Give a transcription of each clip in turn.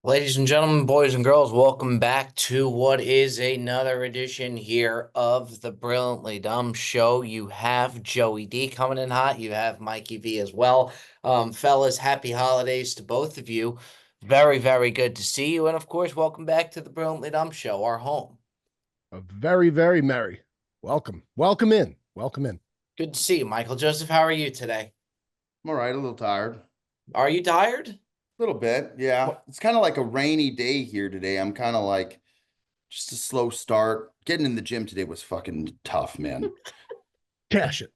Ladies and gentlemen, boys and girls, welcome back to what is another edition here of the Brilliantly Dumb Show. You have Joey D coming in hot. You have Mikey V as well. Fellas, happy holidays to both of you. Very, very good to see you. And of course, welcome back to the Brilliantly Dumb Show, our home. A very, very merry. Welcome. Welcome in. Welcome in. Good to see you, Michael Joseph. How are you today? I'm all right, a little tired. Are you tired? A little bit, yeah. It's kind of like a rainy day here today. I'm kind of like just a slow start. Getting in the gym today was fucking tough, man. Cash it.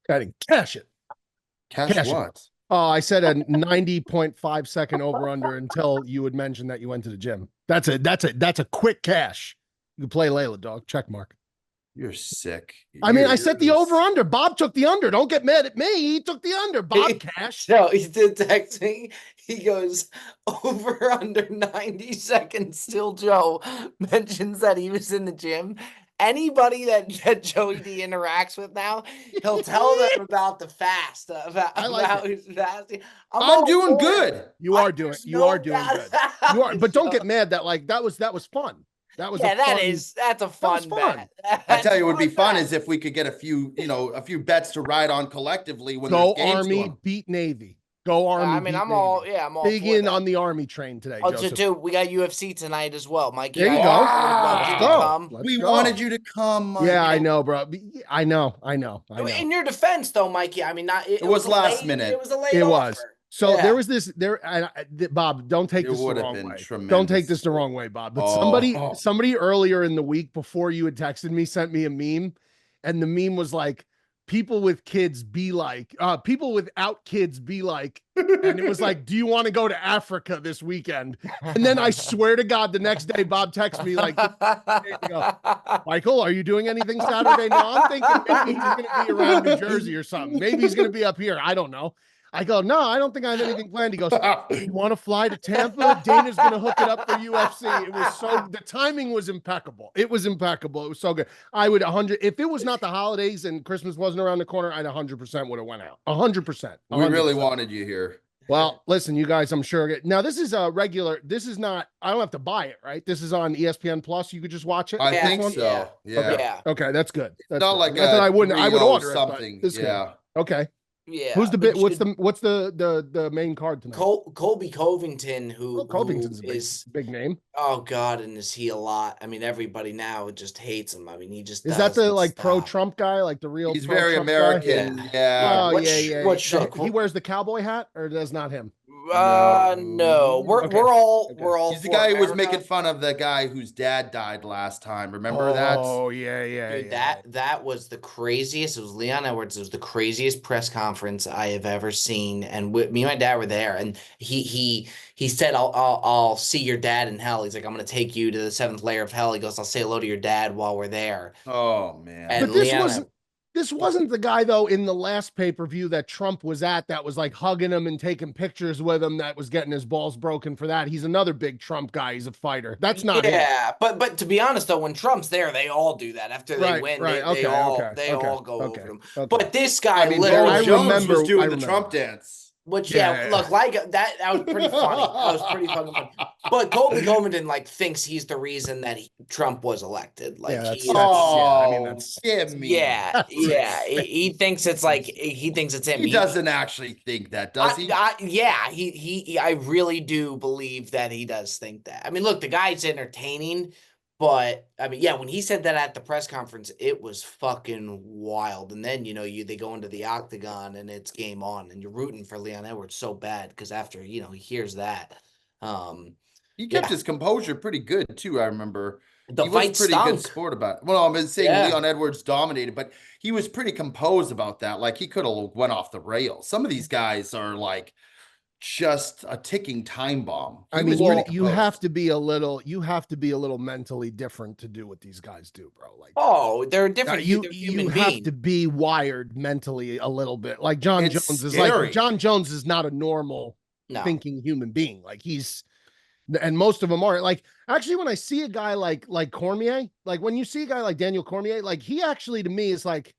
Cash it. Cash what? Oh, I said a 90.5 second over under until you would mention that you went to the gym. That's a quick cash. You play Layla, dog. Check mark. You're sick. I set the over under. Bob took the under. Don't get mad at me. He took the under. Bob cash. No, he did text me. He goes over under 90 seconds. Still, Joe mentions that he was in the gym. Anybody that Joey D interacts with now, he'll tell them about the fast, about his fasting. I'm doing good. You are doing good. You are, but don't get mad that that was fun. That was that's a fun bet. I tell you, what would be fun is if we could get a few bets to ride on collectively when go Army beat Navy. Go Army. I'm all big in on the Army train today. Oh, too. We got UFC tonight as well, Mikey. There you go. We wanted you to come. Mikey. Yeah, I know, bro. I know. In your defense, though, Mikey, it was last minute. It was a late. It offer. Was. So there was this Bob, don't take this the wrong way. Tremendous. Don't take this the wrong way, Bob. But somebody earlier in the week before you had texted me sent me a meme, and the meme was like, people with kids be like, people without kids be like, and it was like, do you want to go to Africa this weekend? And then I swear to God, the next day Bob texts me like, Michael, are you doing anything Saturday? No, I'm thinking maybe he's going to be around New Jersey or something. Maybe he's going to be up here. I don't know. I go, no, I don't think I have anything planned. He goes, you want to fly to Tampa? Dana's going to hook it up for UFC. It was the timing was impeccable. It was impeccable. It was so good. I would 100, if it was not the holidays and Christmas wasn't around the corner, I'd 100% would have went out. 100%. We really wanted you here. Well, listen, you guys, I'm sure. Now, this is a regular, this is not, I don't have to buy it, right? This is on ESPN Plus. You could just watch it. I think so. Yeah. Okay, that's good. That's not good. like that I would order something. It, yeah. Good. Okay. Yeah. Who's the bit? What's the main card tonight? Colby Covington, who Covington's a big name. Oh God, and is he a lot? I mean, everybody now just hates him. I mean, he just is that the pro-Trump guy, like the real? He's very American. Yeah. Oh yeah. He wears the cowboy hat, or that's not him? No. We're all. He's the guy who was making fun of the guy whose dad died last time. Remember that? Oh yeah. Dude, that was the craziest. It was Leon Edwards. It was the craziest press conference I have ever seen. And me and my dad were there, and he said, "I'll see your dad in hell." He's like, "I'm gonna take you to the seventh layer of hell." He goes, "I'll say hello to your dad while we're there." Oh man! And but this wasn't the guy, though, in the last pay-per-view that Trump was at that was like hugging him and taking pictures with him that was getting his balls broken for that. He's another big Trump guy. He's a fighter. That's not him. But to be honest, though, when Trump's there, they all do that. After they win, they all go over him. Okay. But this guy literally Jones was doing the Trump dance. Which look, like that was pretty funny. That was pretty fucking funny. But Colby Covington thinks he's the reason that Trump was elected. He thinks it's him. He doesn't actually think that, does he? I really do believe that he does think that. I mean, look, the guy's entertaining. But I mean, when he said that at the press conference, it was fucking wild. And then, they go into the octagon and it's game on, and you're rooting for Leon Edwards so bad because after, he hears that. He kept his composure pretty good too. I remember he was pretty good sport about it. Well, I've been saying Leon Edwards dominated, but he was pretty composed about that. Like he could have went off the rails. Some of these guys are like just a ticking time bomb. You have to be a little mentally different to do what these guys do, bro. Like, they're different. You have to be wired mentally a little bit. Like John Jones is like John Jones is not a normal thinking human being. Like and most of them are like, actually, when I see a guy like Cormier, like when you see a guy like Daniel Cormier, like he actually to me is like,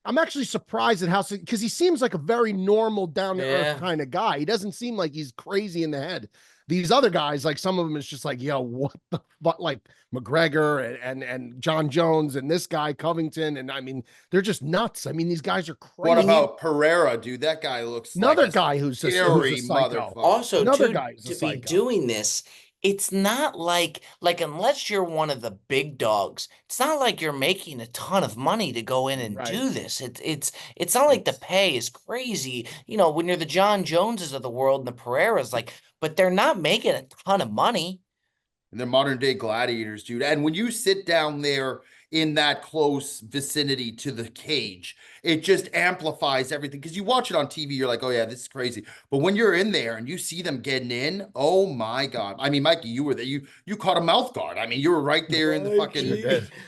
I'm actually surprised at because he seems like a very normal, down to earth kind of guy. He doesn't seem like he's crazy in the head. These other guys, like some of them, is just like, yo, what the fuck? Like McGregor and John Jones and this guy Covington, and I mean, they're just nuts. I mean, these guys are crazy. What about Pereira, dude? That guy looks another like guy who's a scary psycho. motherfucker. Also, Another too, guy who's a to be psycho. doing this, it's not like unless you're one of the big dogs, it's not like you're making a ton of money to go in and Right. do this. It's not like the pay is crazy. You know, when you're the John Joneses of the world and the Pereiras, like, but they're not making a ton of money. And they're modern day gladiators, dude. And when you sit down there in that close vicinity to the cage, it just amplifies everything. Because you watch it on TV, you're like, oh yeah, this is crazy. But when you're in there and you see them getting in, oh my God. I mean, Mikey, you were there. You caught a mouth guard. I mean, you were right there in the fucking.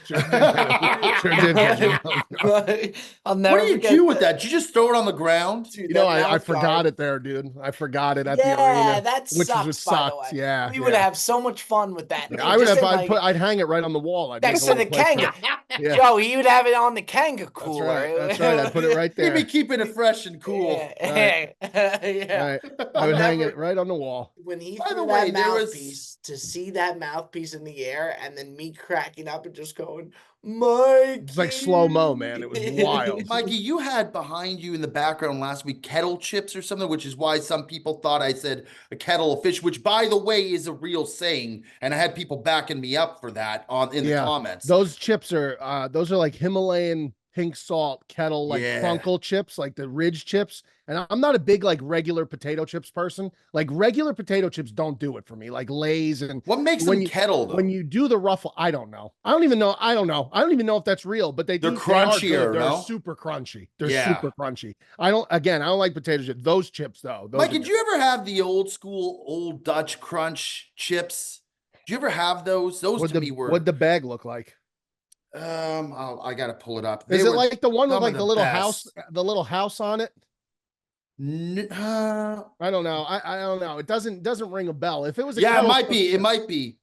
Sure did. I'll never What do you forget do with that? Did you just throw it on the ground? Dude, You know, that I mouth forgot guard. it there, dude. I forgot it at Yeah, the arena. that which sucks, was by the sucked. way. Yeah. We would have so much fun with that. I would Just have. in, like, I'd hang it right on the wall. I'd next make to a the little place Kanga. Yeah. Joe, you'd have it on the Kanga That's cooler. right. That's right. I'd put it right You'd there. be keeping it fresh and cool. Yeah. Yeah. Right. I would hang it right on the wall. When he By threw the that way, there was- mouthpiece, to see that mouthpiece in the air and then me cracking up and just going, Mike. It's like slow-mo, man. It was wild. Mikey, you had behind you in the background last week kettle chips or something, which is why some people thought I said a kettle of fish, which by the way is a real saying, and I had people backing me up for that in the comments. Those chips are like Himalayan pink salt kettle, like crunkle chips, like the Ridge chips. And I'm not a big like regular potato chips person. Like regular potato chips don't do it for me. Like Lay's and what makes them kettle though? When you do the ruffle, I don't know. I don't even know if that's real, but they're crunchier. They're no? super crunchy. They're super crunchy. I don't like potato chips. Those chips though. Mike, did you ever have the old school old Dutch crunch chips? Did you ever have those? Those to me were. What'd the bag look like? I gotta pull it up. Is it like the one with like the little house on it? I don't know. I don't know. It doesn't ring a bell. If it was, it might be. It might be.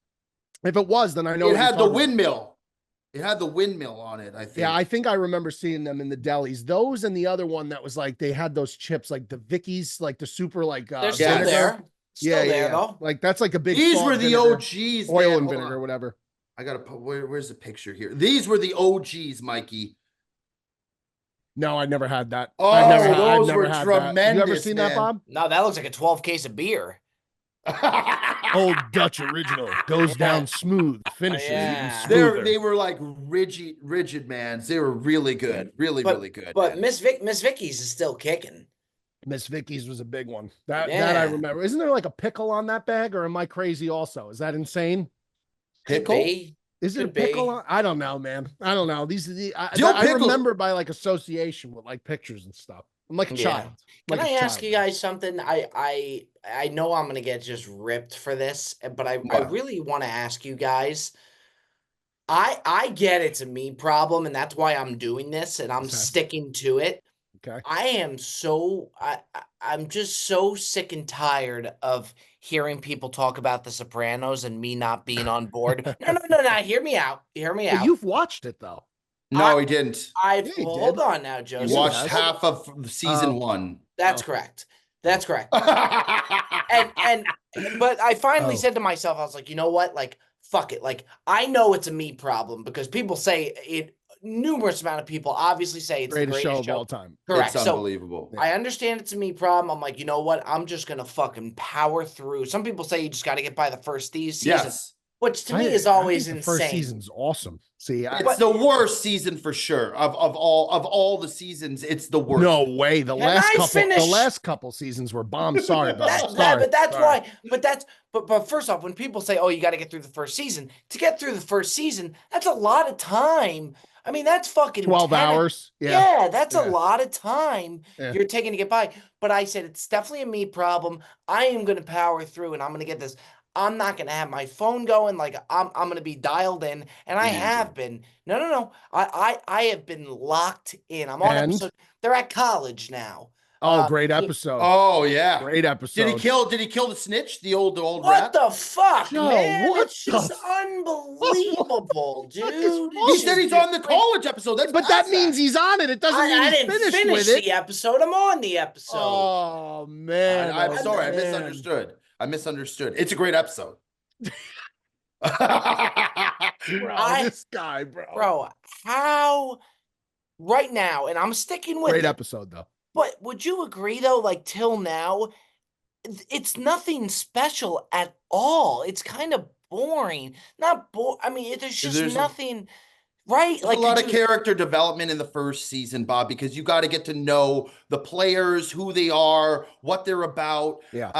If it was, then I know it had the windmill. It had the windmill on it. I think. Yeah, I think I remember seeing them in the delis. Those and the other one that was like they had those chips, like the Vicky's, like the super like. They're still there. Still there though. Like that's like a big. These were the OGs. Oil and vinegar, or whatever. I gotta put. Where's the picture here? These were the OGs, Mikey. No, I never had that. Oh, those were tremendous. You ever seen that, Bob? No, that looks like a 12 case of beer. Old Dutch original goes down smooth, finishes even smoother. They were like rigid mans. They were really good, really good. But Miss Vicky's is still kicking. Miss Vicky's was a big one. That I remember. Isn't there like a pickle on that bag, or am I crazy? Also, is that insane? Pickle? Is it a pickle? I don't know, man. I don't know. I remember by like association with like pictures and stuff. I'm like a child. Can I ask you guys something? I know I'm gonna get just ripped for this, but I really want to ask you guys. I get it's a me problem, and that's why I'm doing this, and I'm sticking to it. Okay. I'm just so sick and tired of hearing people talk about The Sopranos and me not being on board. No. Hear me out. But you've watched it though. No, he didn't. Hold on now, Joe. You watched half of season 1. That's correct. That's correct. But I finally said to myself, I was like, you know what? Like, fuck it. Like, I know it's a me problem because people say it. Numerous amount of people obviously say it's the greatest show of all time. Correct. It's unbelievable. So I understand it's a me problem. I'm like, you know what? I'm just gonna fucking power through. Some people say you just got to get by the first season. Yes. Which to me is always insane. The first season's awesome. See, it's the worst season for sure. Of all the seasons, it's the worst. No way. The last couple seasons were bombs. Sorry, but first off, when people say, "Oh, you got to get through the first season," to get through the first season, that's a lot of time. I mean, that's fucking 12 hours. Yeah, that's a lot of time you're taking to get by. But I said it's definitely a me problem. I am going to power through, and I'm going to get this. I'm not going to have my phone going. Like I'm going to be dialed in, and I have been. No. I have been locked in. I'm on episode. They're at college now. Oh, great episode. Oh, yeah. Great episode. Did he kill the snitch? The old what rat? The fuck, no, man? What it's just unbelievable, dude. He said he's on the college episode. That means he's on it. It doesn't mean I he's didn't finish with it. the episode. I'm on the episode. Oh, man. I'm sorry. I misunderstood. I misunderstood. It's a great episode. This guy, bro, how right now, and I'm sticking with great it, episode though. But would you agree though, like till now, it's nothing special at all. It's kind of boring. Not I mean, there's just nothing, right? There's like a lot of character development in the first season, Bob, because you got to get to know the players, who they are, what they're about. Yeah.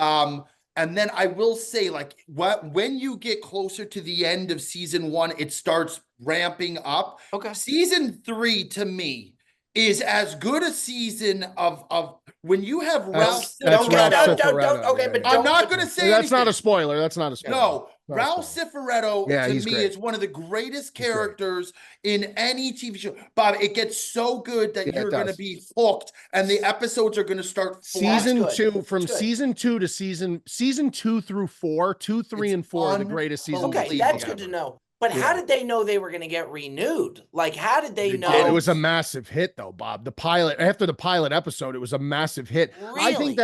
And then I will say, like, when you get closer to the end of season 1, it starts ramping up. Okay. Season 3 to me is as good a season of when you have Ralph. Don't, okay, but I'm not going to say that's anything. not a spoiler. That's not a spoiler. No, Ralph Cifaretto to me great. is one of the greatest characters in any TV show. Bob, it gets so good that you're going to be hooked, and the episodes are going to start. Season 2, from season 2 to season 2 through 4, 2, 3, and 4 are the greatest seasons. Okay, that's good to know. But how did they know they were going to get renewed? Like, how did they know? It was a massive hit, though, Bob. The pilot, after the pilot episode, it was a massive hit. Really?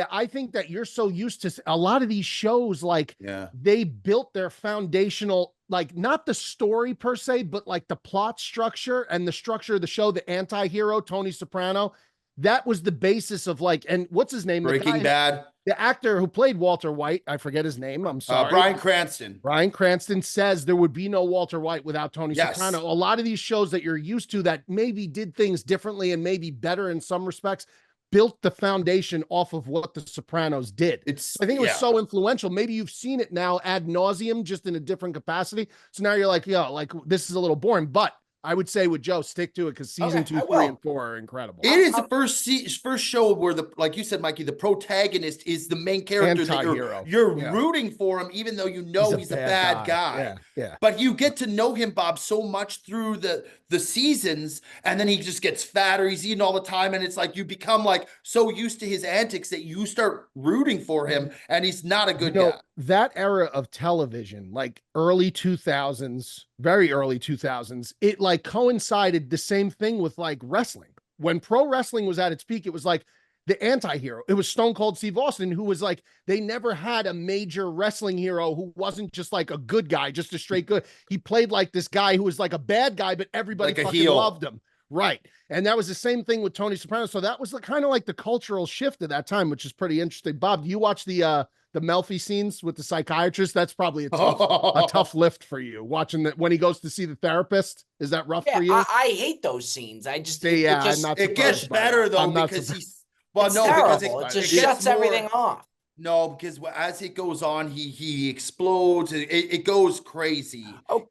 I think that you're so used to a lot of these shows, like, they built their foundational, like, not the story per se, but like the plot structure and the structure of the show, the anti-hero, Tony Soprano. That was the basis of, like, and what's his name? Breaking Bad. The actor who played Walter White, I forget his name. I'm sorry. Bryan Cranston. Bryan Cranston says there would be no Walter White without Tony Soprano. A lot of these shows that you're used to that maybe did things differently and maybe better in some respects built the foundation off of what the Sopranos did. I think it was so influential. Maybe you've seen it now ad nauseum, just in a different capacity. So now you're like, like this is a little boring, but I would say with Joe, stick to it because season 2, 3, and 4 are incredible. It is the first show where like you said, Mikey, the protagonist is the main character that you're rooting for him, even though you know he's a bad guy. Yeah. But you get to know him, Bob, so much through the seasons, and then he just gets fatter. He's eating all the time, and it's like you become like so used to his antics that you start rooting for him, and he's not a good guy. That era of television, like early 2000s, very early 2000s, it like coincided the same thing with like wrestling. When pro wrestling was at its peak, it was like the anti-hero. It was Stone Cold Steve Austin, who was like, they never had a major wrestling hero who wasn't just like a good guy, just a straight good. He played like this guy who was like a bad guy, but everybody like fucking loved him. Right. And that was the same thing with Tony Soprano. So that was kind of like the cultural shift at that time, which is pretty interesting. Bob, do you watch the Melfi scenes with the psychiatrist? That's probably a tough lift for you, watching that when he goes to see the therapist. Is that rough for you? I hate those scenes. I just it gets better though because he's because it just shuts everything off. No, because as it goes on, he explodes. It goes crazy. Oh,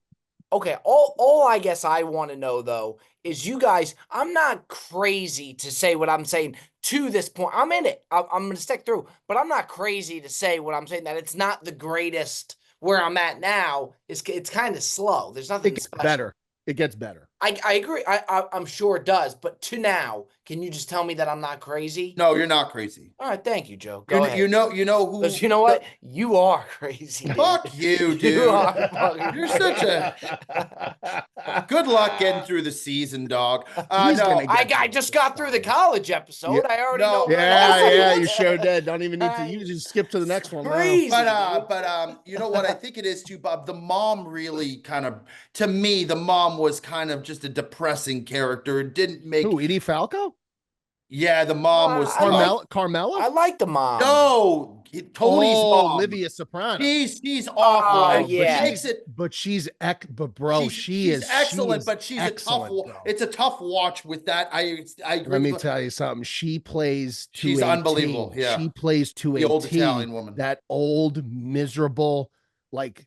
okay. All I guess I want to know though is you guys. I'm not crazy to say what I'm saying to this point. I'm in it. I'm going to stick through, but I'm not crazy to say what I'm saying, that it's not the greatest. Where I'm at now it's kind of slow. There's nothing special. It gets better. I agree. I'm sure it does. But to now, can you just tell me that I'm not crazy? No, you're not crazy. All right, thank you, Joe. Go ahead. You know who? Because you know what? You are crazy. Fuck you, dude. You're such a. Good luck getting through the season, dog. I just got through the college episode. I already know. Yeah, you sure did. Don't even need to. You just skip to the next one. Crazy, but you know what? I think it is too, Bob. The mom really kind of, to me, the mom was kind of just a depressing character. It didn't make. Who, Edie Falco? Yeah, the mom was Carmela. I like the mom. No, Tony's mom, Olivia Soprano. She's awful. But she's excellent. She's excellent. It's a tough watch with that. I agree. Let me tell you something. She plays to she's unbelievable. Yeah, she plays to the old Italian woman. That old miserable, like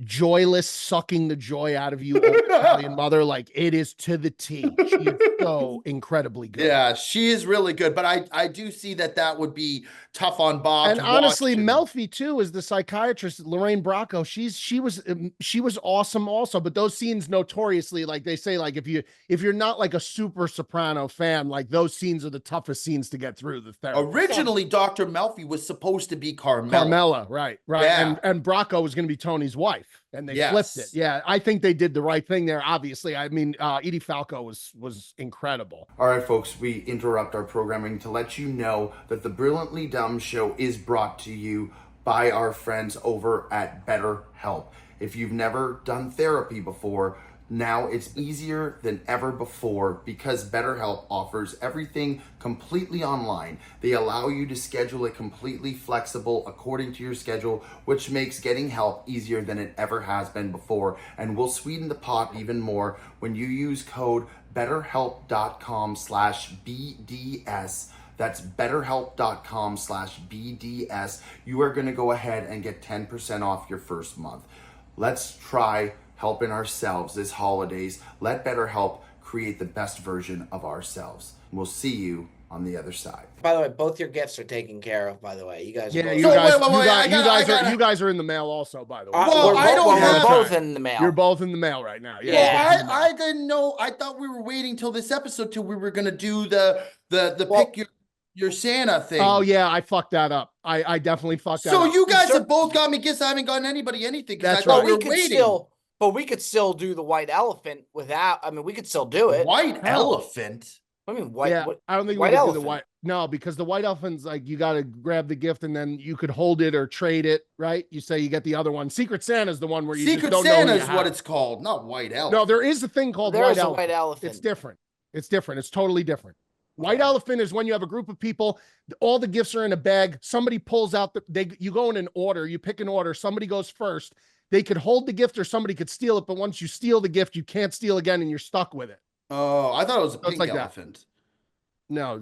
joyless, sucking the joy out of you, old Italian mother. Like, it is to the T. She is so incredibly good. Yeah, she is really good. But I do see that would be tough on Bob. And honestly, Melfi too is the psychiatrist, Lorraine Bracco. She was awesome also. But those scenes notoriously, like they say, like if you're not like a super Soprano fan, like those scenes are the toughest scenes to get through. The therapy. Originally, Dr. Melfi was supposed to be Carmela. Right. Yeah. And Bracco was going to be Tony's wife, and they flipped it. Yeah, I think they did the right thing there. Obviously, I mean, Edie Falco was incredible. All right, folks, we interrupt our programming to let you know that the Brilliantly Dumb Show is brought to you by our friends over at BetterHelp. If you've never done therapy before, now it's easier than ever before because BetterHelp offers everything completely online. They allow you to schedule it completely flexible according to your schedule, which makes getting help easier than it ever has been before. And we'll sweeten the pot even more when you use code betterhelp.com/BDS. That's betterhelp.com/BDS. You are going to go ahead and get 10% off your first month. Let's try helping ourselves this holidays. Let BetterHelp create the best version of ourselves. We'll see you on the other side. By the way, both your gifts are taken care of, by the way. You guys are you guys are in the mail also, by the way. We're both in the mail. You're both in the mail right now. Yeah. Well, I didn't know. I thought we were waiting till this episode till we were going to do the pick your Santa thing. Oh yeah, I fucked that up. I definitely fucked that up. So you guys have both got me gifts. I haven't gotten anybody anything. That's right. But we could still do the white elephant without. I mean, we could still do it. White elephant. I mean, white. Yeah, I don't think we can do the white. No, because the white elephant's like you got to grab the gift and then you could hold it or trade it, right? You say you get the other one. Secret Santa's the one where you Secret just don't Santa know is what it's called, not white elephant. No, there is a thing called white elephant. It's different. It's different. It's totally different. White elephant is when you have a group of people, all the gifts are in a bag. Somebody pulls out you go in an order, you pick an order, somebody goes first. They could hold the gift or somebody could steal it, but once you steal the gift, you can't steal again and you're stuck with it. Oh, I thought it was a pink elephant. No.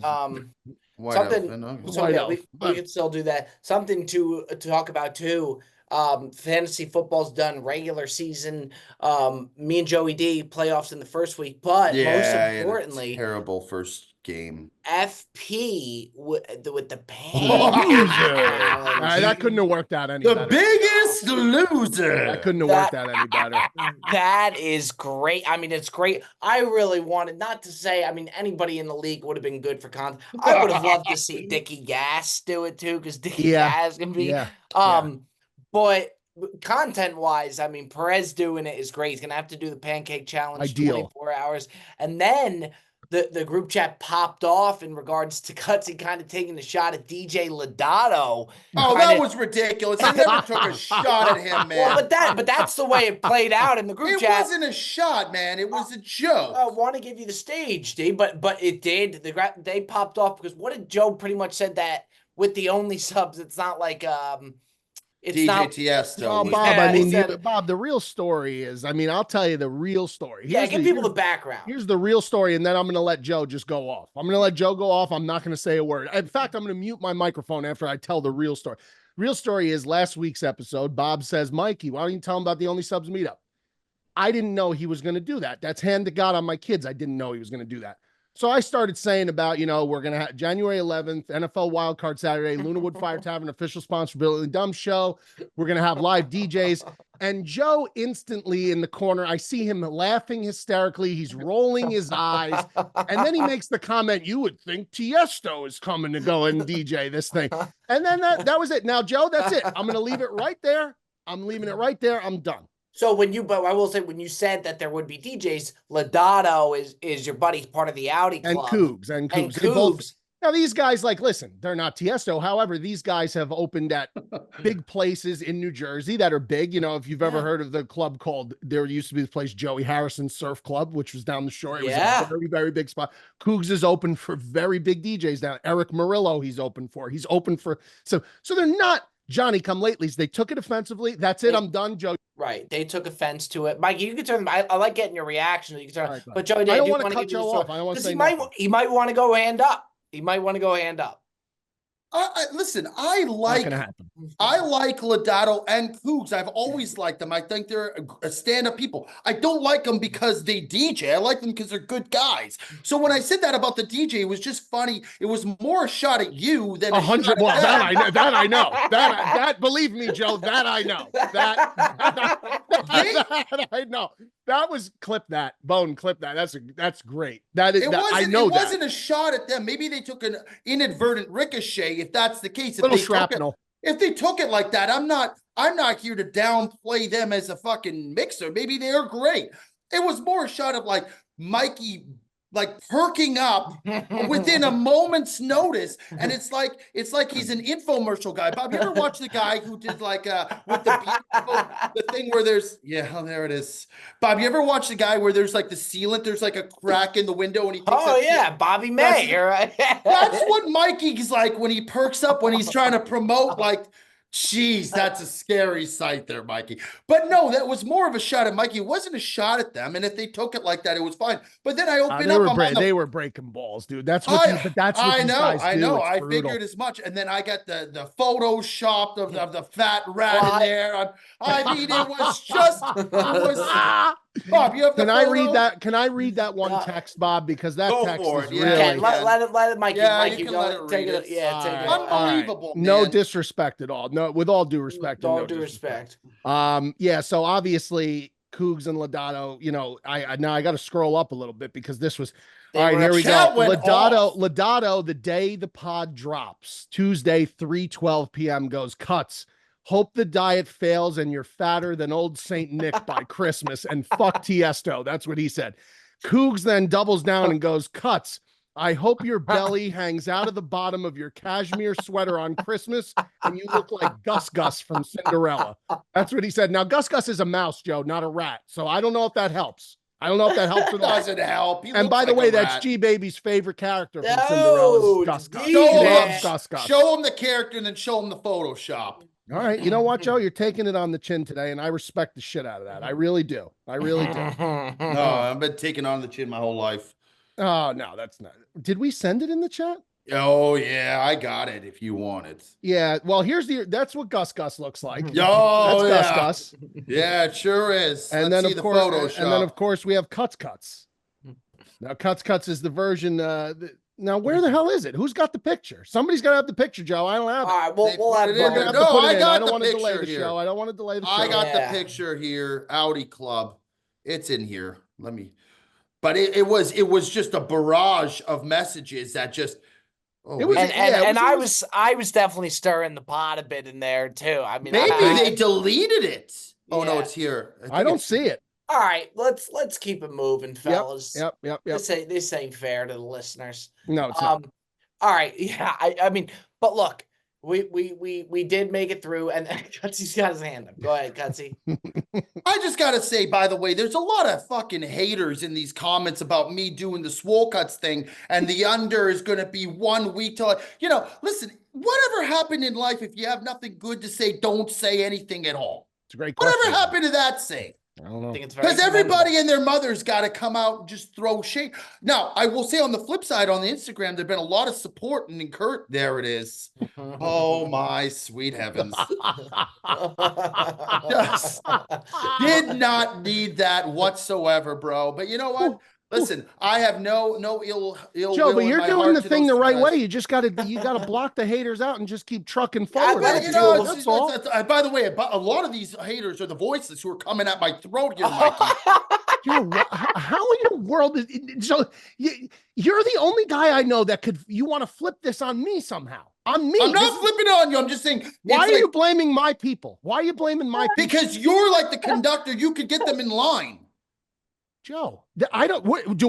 White elephant. We could still do that. Something to talk about too. Fantasy football's done, regular season. Me and Joey D playoffs in the first week, but most importantly, terrible first game. FP with the pain. That couldn't have worked out any better. The biggest loser. That couldn't have worked out any better. That is great. I mean, it's great. I really wanted, not to say, I mean, anybody in the league would have been good for content. I would have loved to see Dickie Gas do it too, because Dickie Gas can be. But content-wise, I mean, Perez doing it is great. He's going to have to do the pancake challenge 24 hours. And then the group chat popped off in regards to Cutsy kind of taking a shot at DJ Lodato. Oh, that was ridiculous. I never took a shot at him, man. Well, but that's the way it played out in the group chat. It wasn't a shot, man. It was a joke. I want to give you the stage, D, but it did. They popped off because what did Joe pretty much said that with the only subs, it's not like it's DJ not Tiesto. Oh, Bob, Bob, the real story is, I mean, I'll tell you the real story. Give people the background. Here's the real story, and then I'm going to let Joe just go off. I'm going to let Joe go off. I'm not going to say a word. In fact, I'm going to mute my microphone after I tell the real story. Real story is last week's episode, Bob says, Mikey, why don't you tell him about the Only Subs meetup? I didn't know he was going to do that. That's hand to God on my kids. I didn't know he was going to do that. So I started saying about, we're going to have January 11th, NFL Wildcard Saturday, Luna Wood Fire Tavern, official sponsor, Billy Dumb Show. We're going to have live DJs. And Joe instantly in the corner, I see him laughing hysterically. He's rolling his eyes. And then he makes the comment, you would think Tiesto is coming to go and DJ this thing. And then that was it. Now, Joe, that's it. I'm going to leave it right there. I'm leaving it right there. I'm done. So but I will say, when you said that there would be DJs, Lodato is your buddy, part of the Audi Club. And Cougs. Now, these guys, listen, they're not Tiesto. However, these guys have opened at big places in New Jersey that are big. If you've ever heard of the club there used to be this place, Joey Harrison Surf Club, which was down the shore. It was a very, very big spot. Cougs is open for very big DJs now. Eric Murillo, he's open for. He's open for. So they're not Johnny come latelys. They took it offensively. That's it. I'm done, Joe. Right. They took offense to it. Mikey, you can turn them. I like getting your reaction. You can turn, but Joey, I don't want to cut Joe off. I don't want to say he might want to go hand up. He might want to go hand up. Listen, I like Lodato and Cougs. I've always liked them. I think they're a stand-up people. I don't like them because they DJ. I like them because they're good guys. So when I said that about the DJ, it was just funny. It was more a shot at you than 100. Well, that I know. That believe me, Joe. That I know. That I know. That was clip that. That's great. That is. I know that. It wasn't a shot at them. Maybe they took an inadvertent ricochet. If that's the case, if they took it like that, I'm not here to downplay them as a fucking mixer. Maybe they're great. It was more a shot of Mikey like perking up within a moment's notice, and it's like he's an infomercial guy. Bob, you ever watch the guy who did like with the thing where there's there it is. Bob, you ever watch the guy where there's like the sealant, there's like a crack in the window and he takes Bobby May. That's what Mikey's like when he perks up when he's trying to promote like. Jeez, that's a scary sight there, Mikey. But no, that was more of a shot at Mikey. It wasn't a shot at them. And if they took it like that, it was fine. But then I opened up. They were breaking balls, dude. That's what I know. I figured as much. And then I got the photoshopped of the fat rat in there. I mean, it was just Bob, you have Can I read that one text, Bob? Because that text is really let it Mikey. Yeah, Mikey, you can let it read it. Take it. Unbelievable. Right. No disrespect at all. No, with all due respect. All due respect. Yeah. So obviously, Cougs and Lodato. You know, I got to scroll up a little bit because this was. All right, here we go. Lodato, the day the pod drops, Tuesday, 3:12 p.m. goes cuts. Hope the diet fails and you're fatter than old Saint Nick by Christmas, and fuck Tiesto. That's what he said. Cougs then doubles down and goes, cuts. I hope your belly hangs out of the bottom of your cashmere sweater on Christmas and you look like Gus Gus from Cinderella. That's what he said. Now, Gus Gus is a mouse, Joe, not a rat. So I don't know if that helps. Or not. Doesn't help. And by the way, that's G-Baby's favorite character from Cinderella. Gus Gus. Show him the character and then show him the Photoshop. All right. You know what, Joe? You're taking it on the chin today, and I respect the shit out of that. I really do. No, I've been taking on the chin my whole life. Oh, no, that's not. Did we send it in the chat? Oh, yeah, I got it if you want it. Yeah, well, that's what Gus Gus looks like. Oh, that's Gus Gus. Yeah, it sure is. And then, of course, we have Cuts. Now, Cuts is the version. Now, where the hell is it? Who's got the picture? Somebody's got to have the picture, Joe. I don't have it. All right, we'll have it. I don't want to delay the show. I don't want to delay the show. I got the picture here. Audi Club. It's in here. But it was just a barrage of messages that just. I was definitely stirring the pot a bit in there too. I mean, maybe they deleted it. Oh no, it's here. I don't see it. All right, let's keep it moving, fellas. Yep. This ain't fair to the listeners. No, it's not. All right, yeah. I mean, but look, we did make it through, and Cutsy's got his hand up. Go ahead, Cutsy. I just gotta say, by the way, there's a lot of fucking haters in these comments about me doing the swole cuts thing, and the under is gonna be 1 week till listen, whatever happened in life, if you have nothing good to say, don't say anything at all. It's a great question. Whatever happened to that saying? I don't know. Because everybody and their mother's got to come out and just throw shade. Now, I will say on the flip side, on the Instagram, there's been a lot of support and encouragement. There it is. Oh, my sweet heavens. Just did not need that whatsoever, bro. But you know what? Listen, I have no ill Joe, will but you're in my doing heart the to thing those the right guys. way. You just gotta block the haters out and just keep trucking forward. That's all. By the way, a lot of these haters are the voices who are coming at my throat here, Mikey. Joe, how in the world is so? You're the only guy I know that you want to flip this on me somehow. On me. I'm not flipping it on you. I'm just saying. Why are you blaming my people? Why are you blaming my people? Because you're like the conductor. You could get them in line. Joe, do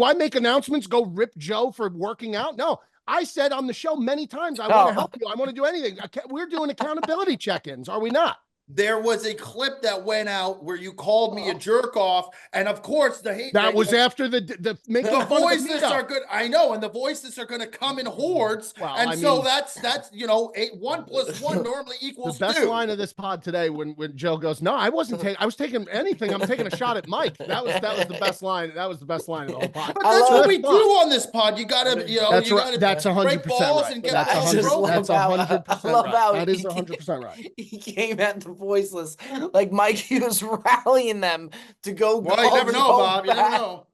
I make announcements? Go rip Joe for working out? No, I said on the show many times, I want to help you. I want to do anything. We're doing accountability check-ins. Are we not? There was a clip that went out where you called me a jerk off, and of course the hate. That was after the voices are good. I know, and the voices are going to come in hordes, that's 1 + 1 normally equals 2. The best line of this pod today when Joe goes, "No, I wasn't taking. I was taking anything. I'm taking a shot at Mike." That was the best line. That was the best line of the whole pod. But that's what we do on this pod. You got to That's 100% right. That's 100% right. That is 100% right. He came at the voiceless like Mikey was rallying them to go. Well, you never know, Bob. You never know.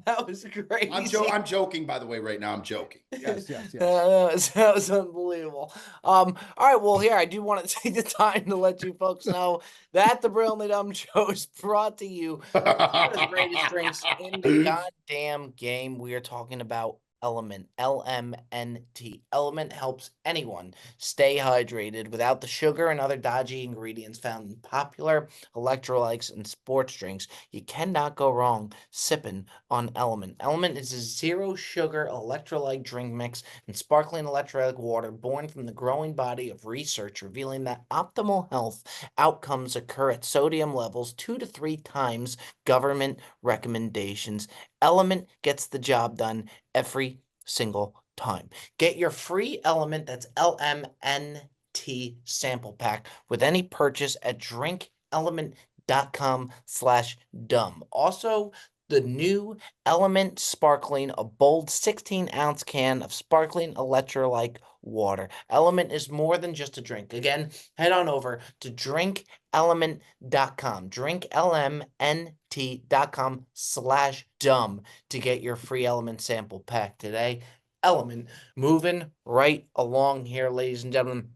That was great. I'm joking, by the way. Right now, I'm joking. Yes. That was unbelievable. All right, well, here I do want to take the time to let you folks know that the Brilliantly Dumb Show is brought to you by the greatest drinks in the goddamn game. We are talking about Element, LMNT. Element helps anyone stay hydrated without the sugar and other dodgy ingredients found in popular electrolytes and sports drinks. You cannot go wrong sipping on Element. Element is a zero sugar electrolyte drink mix and sparkling electrolyte water born from the growing body of research revealing that optimal health outcomes occur at sodium levels 2 to 3 times government recommendations. Element gets the job done every single time. Get your free Element, that's LMNT sample pack with any purchase at drinkelement.com/dumb. Also, the new Element Sparkling, a bold 16-ounce can of sparkling electrolyte water. Element is more than just a drink. Again, head on over to drinkelement.com, drinklmnt.com/dumb to get your free Element sample pack today. Element, moving right along here, ladies and gentlemen,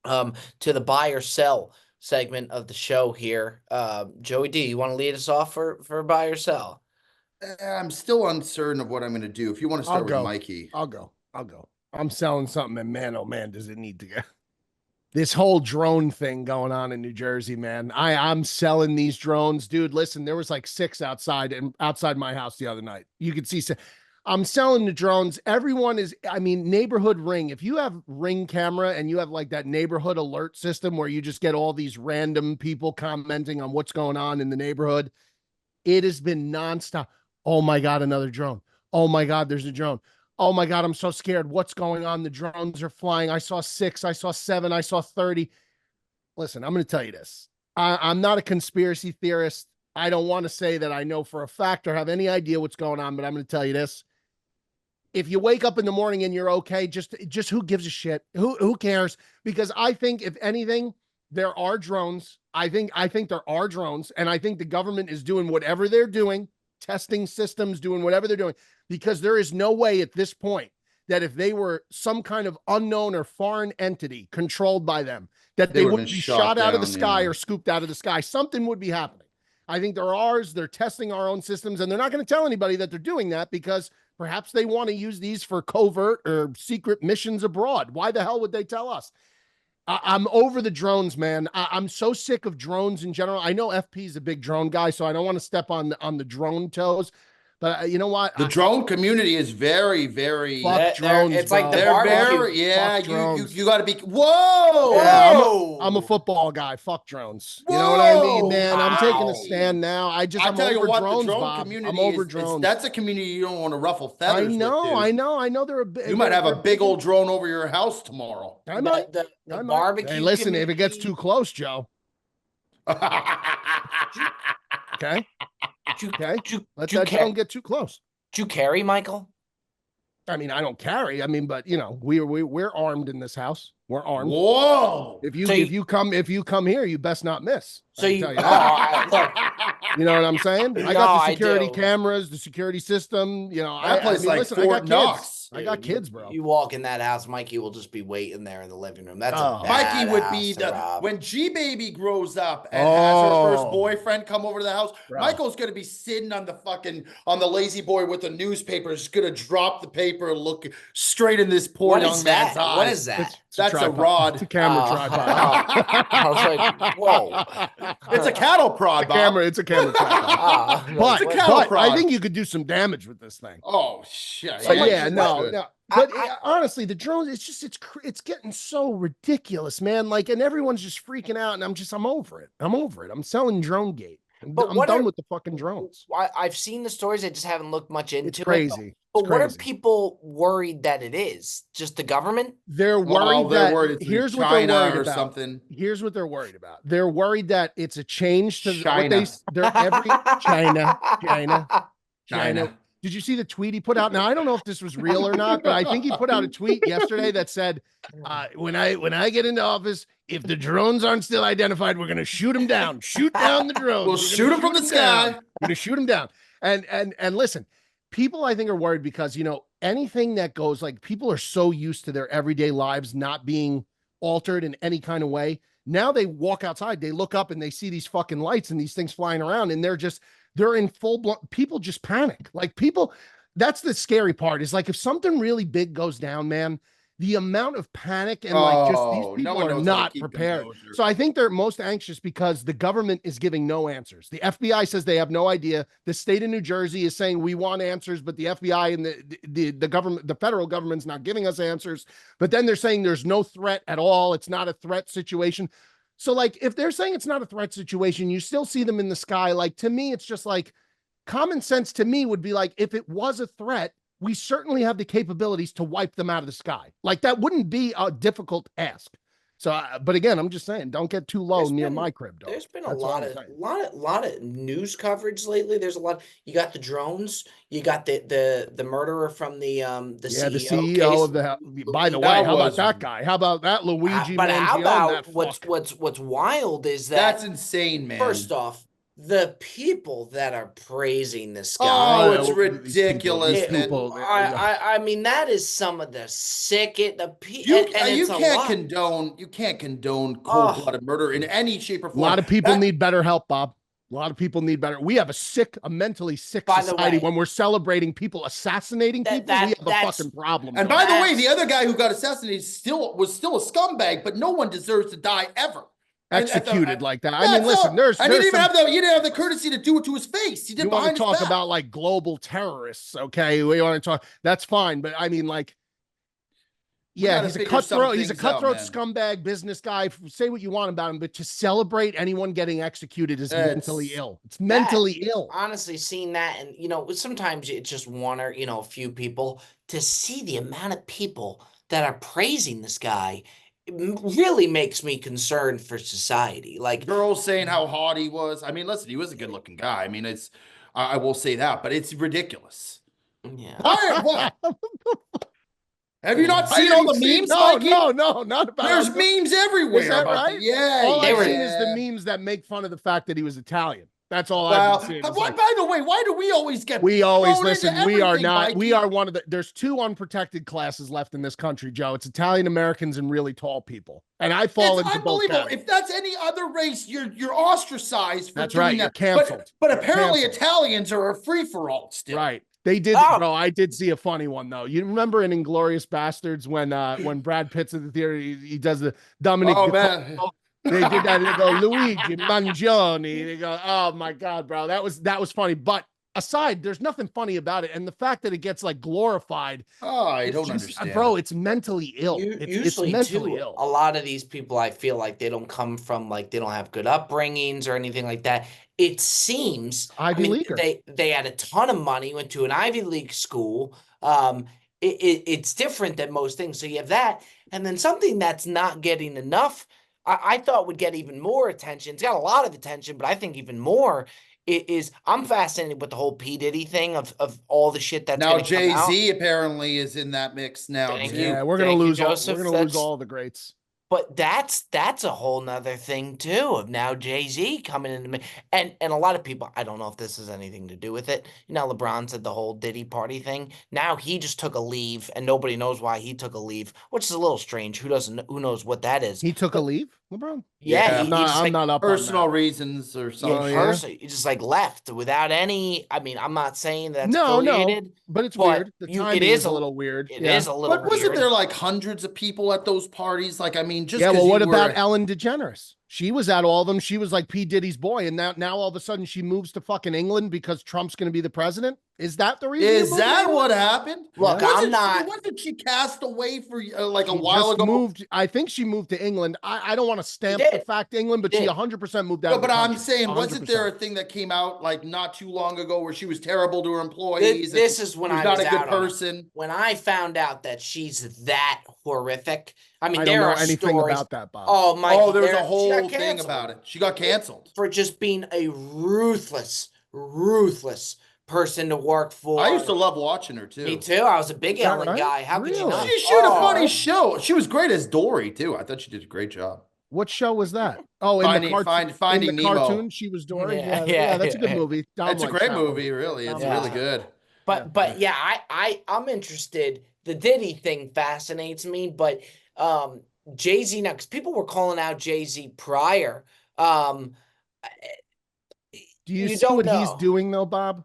to the buy or sell segment of the show here. Joey D, you want to lead us off for buy or sell? I'm still uncertain of what I'm going to do. If you want to start with Mikey. I'll go. I'm selling something, and man, oh man, does it need to go. This whole drone thing going on in New Jersey, man. I'm selling these drones, dude. Listen, there was like 6 outside my house the other night. You could see. I'm selling the drones. Everyone is, I mean, neighborhood Ring. If you have Ring camera and you have like that neighborhood alert system where you just get all these random people commenting on what's going on in the neighborhood, it has been nonstop. Oh my God, another drone. Oh my God, there's a drone. Oh my God, I'm so scared. What's going on? The drones are flying. I saw 6, I saw 7, I saw 30. Listen, I'm going to tell you this. I'm not a conspiracy theorist. I don't want to say that I know for a fact or have any idea what's going on, but I'm going to tell you this. If you wake up in the morning and you're okay, just who gives a shit? Who cares? Because I think if anything, there are drones. I think there are drones, and I think the government is doing whatever they're doing, testing systems, doing whatever they're doing, because there is no way at this point that if they were some kind of unknown or foreign entity controlled by them, that they would be shot out of the sky or scooped out of the sky. Something would be happening. I think they're ours. They're testing our own systems, and they're not going to tell anybody that they're doing that because perhaps they want to use these for covert or secret missions abroad. Why the hell would they tell us? I'm over the drones, man. I'm so sick of drones in general. I know FP is a big drone guy, so I don't want to step on the drone toes. But you know what? The drone community is very, very. Fuck drones. It's like the they're barbecue. very, yeah. You got to be. Whoa! Yeah, Whoa! I'm a football guy. Fuck drones. Whoa! You know what I mean, man? Wow. I'm taking a stand now. I'm tell you over what, drones, the drone Bob. community I'm over drones. That's a community you don't want to ruffle feathers. I know. You might have a big old drone over your house tomorrow. I might. The I might. barbecue. Hey, listen, community. if it gets too close, Joe. Okay. Let that drone get too close. Do you carry, Michael? I mean, I don't carry. I mean, but you know, we're armed in this house. We're armed. Whoa! If you come here, you best not miss. So you, you know what I'm saying? I got the security I do. cameras, the security system. You know, That place like listen, Fort Knox. I got kids, bro. You walk in that house, Mikey will just be waiting there in the living room. That's a bad Mikey would be when G Baby grows up and has her first boyfriend come over to the house. Bro. Michael's gonna be sitting on the lazy boy with a newspaper, just gonna drop the paper, look straight in this poor young man's eyes. What is that? That's a rod. It's a camera tripod. I was like, whoa. It's a cattle prod, Bob. It's a camera tripod. But I think you could do some damage with this thing. Oh shit! No. But honestly, the drones, it's getting so ridiculous, man. Like, and everyone's just freaking out, and I'm over it. I'm selling Drone Gate. I'm done with the fucking drones. I've seen the stories. I just haven't looked much into it. Crazy. But what are people worried that it is? Just the government? They're worried here's what they're worried about. Something. Here's what they're worried about. They're worried that it's a change to China. China. Did you see the tweet he put out? Now, I don't know if this was real or not, but I think he put out a tweet yesterday that said, when I get into office, if the drones aren't still identified, we're going to shoot them down. Shoot down the drones. We'll shoot them from the sky. We're going to shoot them down. And listen, people I think are worried because, you know, anything that goes, like, people are so used to their everyday lives not being altered in any kind of way. Now they walk outside, they look up and they see these fucking lights and these things flying around, and they're in full blown, people just panic. Like, people, that's the scary part is like if something really big goes down, man, the amount of panic and like just these No people one are knows how to not keep prepared. composure. So I think they're most anxious because the government is giving no answers. The FBI says they have no idea. The state of New Jersey is saying we want answers, but the FBI and the government, the federal government's not giving us answers. But then they're saying there's no threat at all. It's not a threat situation. So like if they're saying it's not a threat situation, you still see them in the sky. Like to me, it's just like common sense to me would be like, if it was a threat, we certainly have the capabilities to wipe them out of the sky. Like that wouldn't be a difficult ask. So, but again, I'm just saying, don't get too low near my crib, dog. There's been a That's all lot I'm of saying. lot of news coverage lately. There's a lot. You got the drones. You got the murderer from the Yeah, the CEO CEO case. of the. By the way, That how about was that guy? How about that Luigi But how Mangione? That about fuck. what's wild is That's that insane, man. first off, the people that are praising this Oh, guy. it's ridiculous, These man. people. I mean, that is some of the sickest. And You it's a can't lot. condone Oh, cold-blooded murder in any shape or A form. lot of people need better help, Bob. A lot of people need better. We have a mentally sick By the society. way, When we're celebrating people assassinating people, we have a that's fucking problem. And dog. by the way, the other guy who got assassinated was still a scumbag, but no one deserves to die ever. Executed like that. Yeah, I mean, listen, there's he didn't even some, he didn't have the courtesy to do it to his face. He did you want behind to his talk back. about like global terrorists, okay? We want to talk, that's fine, but I mean, like, yeah, he's a cutthroat. He's a cutthroat scumbag business guy. Say what you want about him, but to celebrate anyone getting executed is mentally ill. It's mentally ill. Honestly, seeing that, and sometimes it's just one or a few people. To see the amount of people that are praising this guy, it really makes me concerned for society. Like girls saying how hot he was. I mean, listen, he was a good-looking guy. I mean, I will say that, but it's ridiculous. Yeah. What? Have you not seen all the memes, Mikey? No, not about. There's memes everywhere. Is that right? Yeah. All I've seen is the memes that make fun of the fact that he was Italian. That's all I've been seeing. By the way, why do we always get? We always listen. We are not. Mikey? We are one of the. There's two unprotected classes left in this country, Joe. It's Italian Americans and really tall people. And I fall into both categories. If that's any other race, you're ostracized. That's right. You're canceled. But apparently Italians are a free for all still. Right. They did, bro. I did see a funny one though. You remember in Inglorious Bastards when Brad Pitt's at the theater, he does the Dominic. Oh man. They did that. They go Luigi Mangione. They go, oh my god, bro, that was funny. But aside, there's nothing funny about it, and the fact that it gets like glorified. Oh, I don't understand, bro. It's mentally ill. It's mentally ill. A lot of these people, I feel like they don't come from they don't have good upbringings or anything like that. It seems Ivy Leaguer. They had a ton of money, went to an Ivy League school. It's different than most things. So you have that, and then something that's not getting enough. I thought would get even more attention. It's got a lot of attention, but I think even more is I'm fascinated with the whole P. Diddy thing of all the shit that's now Jay-Z apparently is in that mix now. Yeah, we're gonna lose all the greats. But that's a whole nother thing too of now Jay-Z coming into me. And a lot of people, I don't know if this has anything to do with it. LeBron said the whole Diddy party thing. Now he just took a leave and nobody knows why he took a leave, which is a little strange. Who knows what that is? He took a leave, LeBron? Yeah, I'm not up personal reasons or something. Yeah, he just left without any. I mean, I'm not saying that's affiliated, but it's weird. The timing is a little weird. It is a little weird. But wasn't there like hundreds of people at those parties? Like, I mean, just well, what about Ellen DeGeneres? She was at all of them. She was like P. Diddy's boy, and now all of a sudden she moves to fucking England because Trump's going to be the president. Is that the reason? Is that what happened? Look, I'm not. Wasn't she cast away for a while ago? I think she moved to England. I don't want to stamp the fact England, but she 100% moved out. No, but I'm saying, 100%. Wasn't there a thing that came out like not too long ago where she was terrible to her employees? This is when I was not a good person. When I found out that she's that horrific. I mean, I there don't know are anything stories about that, Bob. Oh my! Oh, there's a whole thing about it. She got canceled for just being a ruthless person to work for. I used to love watching her too. Me too. I was a big Ellen guy. How could you not? She showed a funny show. She was great as Dory too. I thought she did a great job. What show was that? Oh, Finding Nemo. Cartoon, she was Dory. Yeah, that's a good movie. That's a great movie, really. It's really good. But yeah, I'm interested. The Diddy thing fascinates me, but Jay-Z now, because people were calling out Jay-Z prior. Do you see what he's doing though, Bob?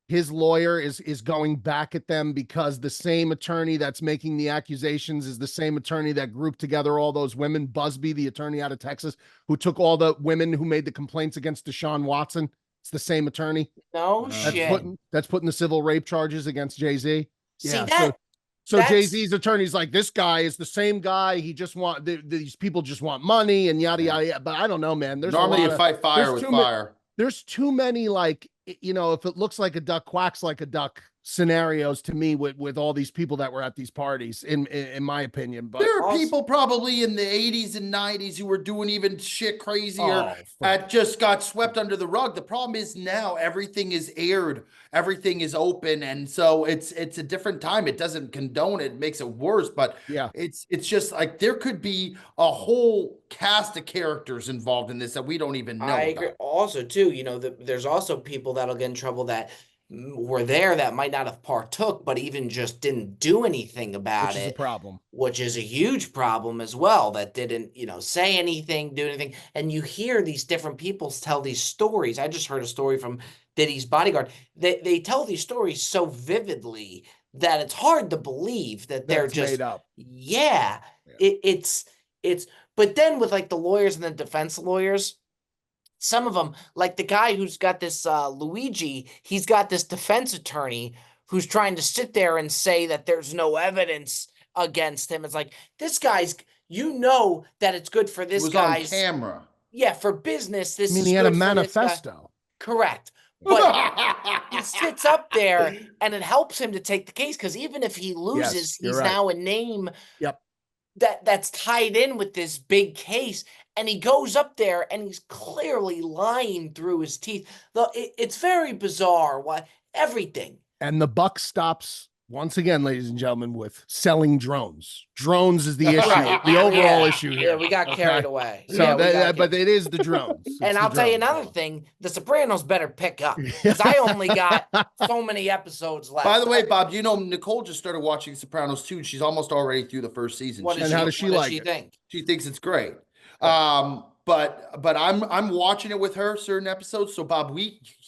his lawyer is going back at them because the same attorney that's making the accusations is the same attorney that grouped together all those women. Busby, the attorney out of Texas, who took all the women who made the complaints against Deshaun Watson. It's the same attorney. No That's shit. putting the civil rape charges against Jay-Z. See Yeah. that? So Jay-Z's attorney's like, this guy is the same guy. He just these people just want money and yada, yada, yada. But I don't know, man. There's normally you fight fire with fire. There's too many, like, you know, if it looks like a duck, quacks like a duck scenarios to me with all these people that were at these parties, in my opinion. But there are people probably in the 80s and 90s who were doing even shit crazier that just got swept under the rug. The problem is now everything is aired, everything is open, and so it's a different time. It doesn't condone it, makes it worse, but yeah, it's just like there could be a whole cast of characters involved in this that we don't even know. I agree. Also, too, you know, there's also people that'll get in trouble that were there that might not have partook, but even just didn't do anything about it. Which is a problem. Which is a huge problem as well, that didn't, you know, say anything, do anything. And you hear these different people tell these stories. I just heard a story from Diddy's bodyguard. They tell these stories so vividly that it's hard to believe that they're just made up. Yeah. It's but then with like the lawyers and the defense lawyers, some of them, like the guy who's got this Luigi, he's got this defense attorney who's trying to sit there and say that there's no evidence against him. It's like, this guy's, you know, that it's good for this guy's on camera. Yeah, for business. This he had a manifesto. Correct. But he sits up there and it helps him to take the case, because even if he loses, he's now a name that's tied in with this big case. And he goes up there and he's clearly lying through his teeth. It's very bizarre. Everything. And the buck stops once again, ladies and gentlemen, with selling drones. Drones is the issue, the overall issue here. Yeah, we got carried away. So, but it is the drones. And I'll tell you another thing: The Sopranos better pick up, because I only got so many episodes left. By the way, Bob, you know Nicole just started watching Sopranos too, and she's almost already through the first season. And how does she like it? Think? She thinks it's great. But I'm watching it with her certain episodes. So Bob,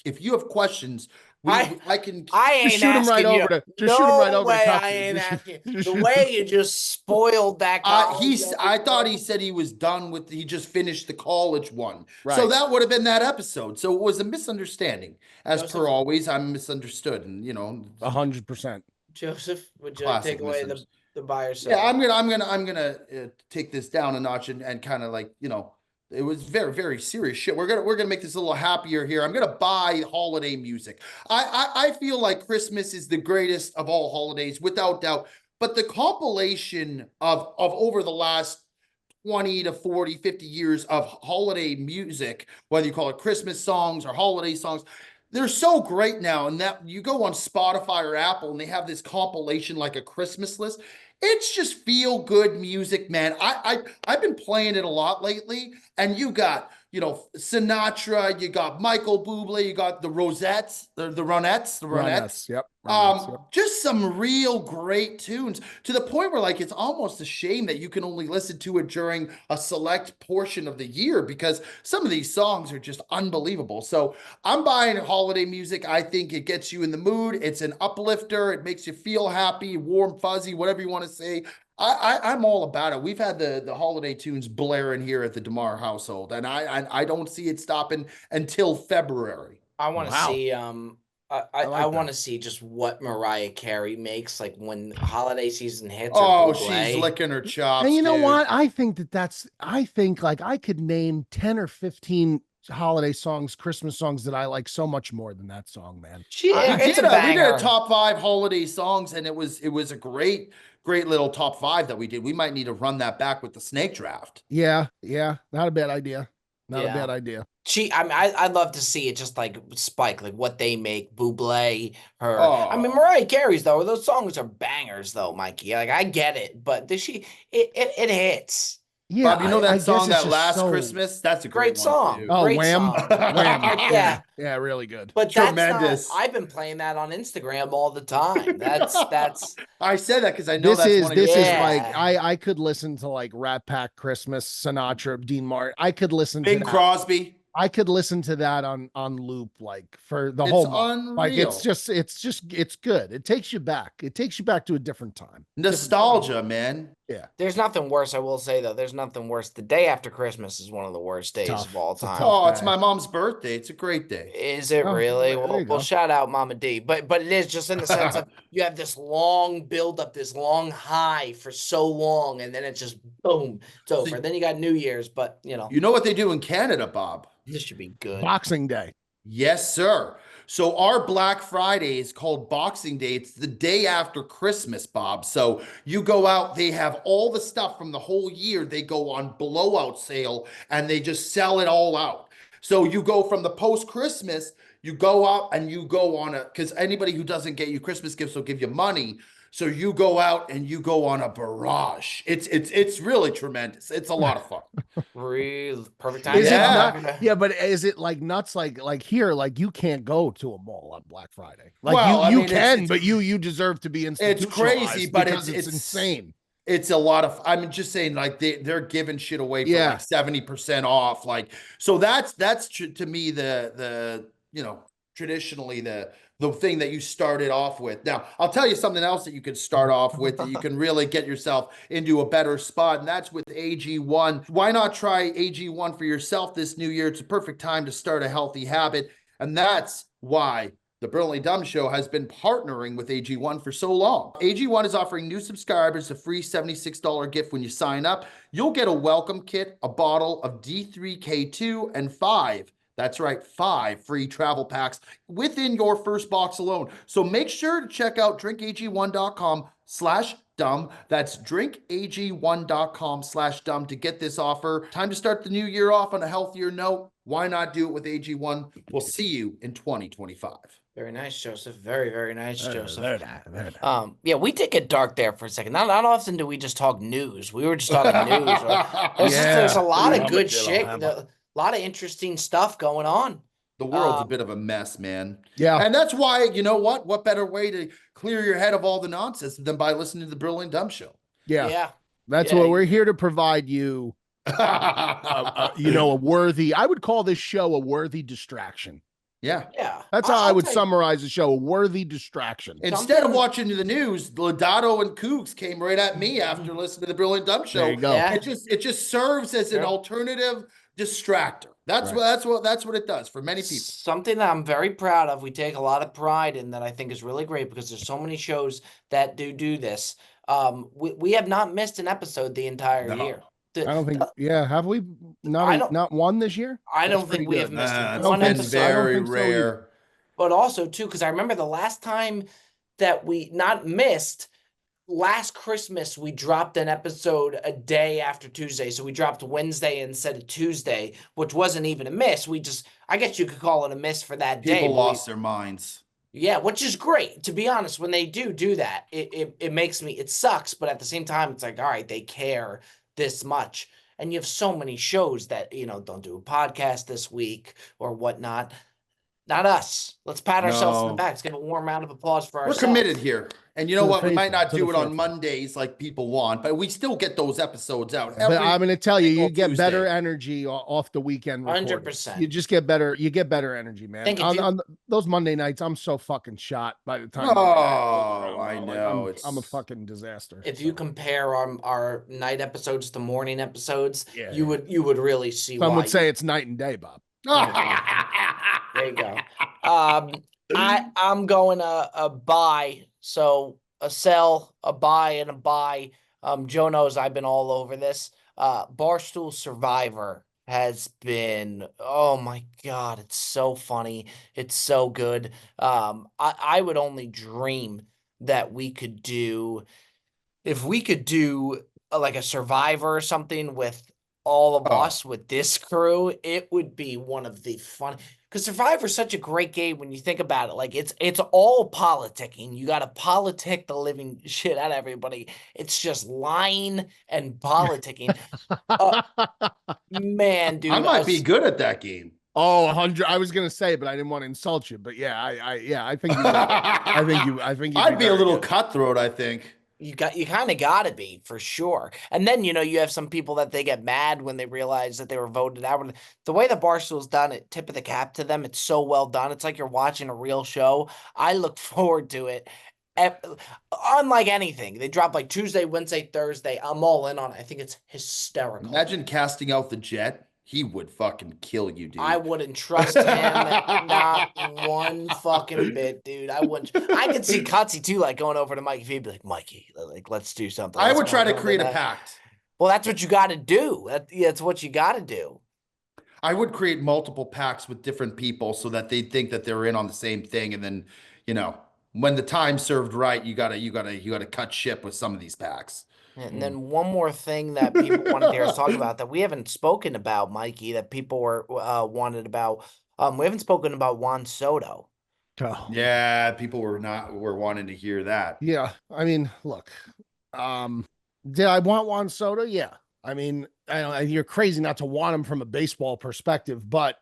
if you have questions, I can ain't shoot him right over to just shoot him right over to I ain't asking. The way you just spoiled that guy. I thought he said he was done with he just finished the college one. Right. So that would have been that episode. So it was a misunderstanding. As per always, I'm misunderstood, and 100%. Joseph, would you take away the buyer side? Yeah, I'm gonna take this down a notch and kind of like, it was very, very serious shit. We're gonna make this a little happier here. I'm gonna buy holiday music. I feel like Christmas is the greatest of all holidays, without doubt. But the compilation of over the last 20 to 40, 50 years of holiday music, whether you call it Christmas songs or holiday songs, they're so great now. And that you go on Spotify or Apple and they have this compilation like a Christmas list. It's just feel good music, man. I've been playing it a lot lately, and you got, Sinatra, you got Michael Bublé, you got the Rosettes, the Ronettes. Yep. Just some real great tunes, to the point where like it's almost a shame that you can only listen to it during a select portion of the year, because some of these songs are just unbelievable. So I'm buying holiday music. I think it gets you in the mood. It's an uplifter. It makes you feel happy, warm, fuzzy, whatever you want to say. I'm all about it. We've had the holiday tunes blaring here at the DeMar household, and I don't see it stopping until February. I want to see I want to see just what Mariah Carey makes, like when holiday season hits. Oh, she's licking her chops. And you know what? I think like I could name 10 or 15 holiday songs, Christmas songs that I like so much more than that song, man. We did a top 5 holiday songs, and it was a great little top 5 that we did. We might need to run that back with the snake draft. Yeah. Not a bad idea. Not a bad idea. I'd love to see it just like spike, like what they make, Bublé, her. I mean, Mariah Carey's though, those songs are bangers though, Mikey. Like I get it, but it hits. Yeah, Bob, you know that song, That Last Christmas? That's a great song. Oh, great Wham! Song. Wham! Yeah, really good. But tremendous. I've been playing that on Instagram all the time. That's. I said that because I know this is like I could listen to like Rat Pack, Christmas, Sinatra, Dean Martin. I could listen Bing to Crosby. I could listen to that on loop like for the It's whole month. Like unreal. it's good. It takes you back. It takes you back to a different time. Nostalgia, man. Yeah. There's nothing worse, I will say though. There's nothing worse. The day after Christmas is one of the worst days Tough. of all It's a time. tough Oh, it's day. my mom's birthday. It's a great day. Is it Oh, really? there you Well, go. shout out Mama D. But it is just in the sense of you have this long build up, this long high for so long, and then it's just boom, it's over. So, Then you got New Year's, but you know what they do in Canada, Bob? this should be good. Boxing Day. Yes, sir. So our Black Friday is called Boxing Day. It's the day after Christmas, Bob. So you go out, they have all the stuff from the whole year. They go on blowout sale and they just sell it all out. So you go from the post-Christmas, you go out and you go on because anybody who doesn't get you Christmas gifts will give you money. So you go out and you go on a barrage. It's really tremendous. It's a lot of fun. Real perfect time. Is it Yeah. not? Yeah, but is it like nuts? Like here, like you can't go to a mall on Black Friday. Like Well, I you mean, can, but you deserve to be institutionalized. crazy, but because it's insane. It's a lot of, I'm just saying, like they're giving shit away for Yeah. like 70% off. Like, so that's to me the traditionally the thing that you started off with. Now, I'll tell you something else that you could start off with that you can really get yourself into a better spot, and that's with AG1. Why not try AG1 for yourself this new year? It's a perfect time to start a healthy habit, and that's why the Brilliantly Dumb Show has been partnering with AG1 for so long. AG1 is offering new subscribers a free $76 gift when you sign up. You'll get a welcome kit, a bottle of D3K2, and 5. That's right, 5 free travel packs within your first box alone. So make sure to check out drinkag1.com/dumb. That's drinkag1.com/dumb to get this offer. Time to start the new year off on a healthier note. Why not do it with AG1? We'll see you in 2025. Very nice, Joseph. Very, very nice, Joseph. Very Yeah, we did get dark there for a second. Not often do we just talk news. We were just talking news. There's a lot of good shit. A lot of interesting stuff going on. The world's a bit of a mess, man. Yeah. And that's why, you know what? What better way to clear your head of all the nonsense than by listening to the Brilliant Dumb Show? Yeah. That's what we're here to provide you. A worthy, I would call this show a worthy distraction. Yeah. That's how I would summarize the show, a worthy distraction. Instead of watching the news, Lodato and Cougs came right at me after listening to the Brilliant Dumb Show. There you go. Yeah. It just serves as an alternative distractor. That's what it does for many people. Something that I'm very proud of. We take a lot of pride in that I think is really great because there's so many shows that do this. We have not missed an episode the entire year. I don't think. Have we not one this year? I don't think we have missed one episode. Very rare. But also too, because I remember the last time that we not missed. Last Christmas, we dropped an episode a day after Tuesday. So we dropped Wednesday instead of Tuesday, which wasn't even a miss. I guess you could call it a miss for that day. People lost their minds. Yeah, which is great. To be honest, when they do that, it makes me, it sucks. But at the same time, it's like, all right, they care this much. And you have so many shows that, don't do a podcast this week or whatnot. Not us. Let's pat ourselves on the back. Let's give a warm round of applause for ourselves. We're committed here. And you know what? We might not do it on Mondays like people want, but we still get those episodes out. I'm going to tell you, you get better energy off the weekend. 100%. You just get better. You get better energy, man. On those Monday nights, I'm so fucking shot by the time. Oh, I know. I'm a fucking disaster. If you compare our night episodes to morning episodes, you would really see why. Some would say it's night and day, Bob. There you go. I'm going a buy. So a sell, a buy, and a buy. Joe knows I've been all over this. Barstool Survivor has been, oh my God, it's so funny. It's so good. I would only dream that we could do, if we could do like a Survivor or something with all of us with this crew, it would be one of the fun. Because Survivor is such a great game when you think about it. Like it's all politicking. You got to politic the living shit out of everybody. It's just lying and politicking. Man, dude, I might be good at that game. Oh, 100. I was gonna say, but I didn't want to insult you. But yeah, I think you. I think you. I'd be a little cutthroat. I think. You kind of got to be for sure. And then, you have some people that they get mad when they realize that they were voted out. The way the Barstool's done it, tip of the cap to them. It's so well done. It's like you're watching a real show. I look forward to it. Unlike anything, they drop like Tuesday, Wednesday, Thursday. I'm all in on it. I think it's hysterical. Imagine casting out the Jet. He would fucking kill you, dude. I wouldn't trust him not one fucking bit, dude. I wouldn't. I could see Cutsy too, like going over to Mikey V, be like, Mikey, like let's do something. I would try to create a pact. Well, that's what you got to do. That's what you got to do. I would create multiple packs with different people so that they think that they're in on the same thing, and then when the time served right, you gotta cut ship with some of these packs. And then one more thing that people wanted to hear us talk about that we haven't spoken about, Mikey, that people were wanted about. We haven't spoken about Juan Soto. Oh. Yeah, people were wanting to hear that. Yeah, I mean, look, did I want Juan Soto? Yeah, I mean, you're crazy not to want him from a baseball perspective, but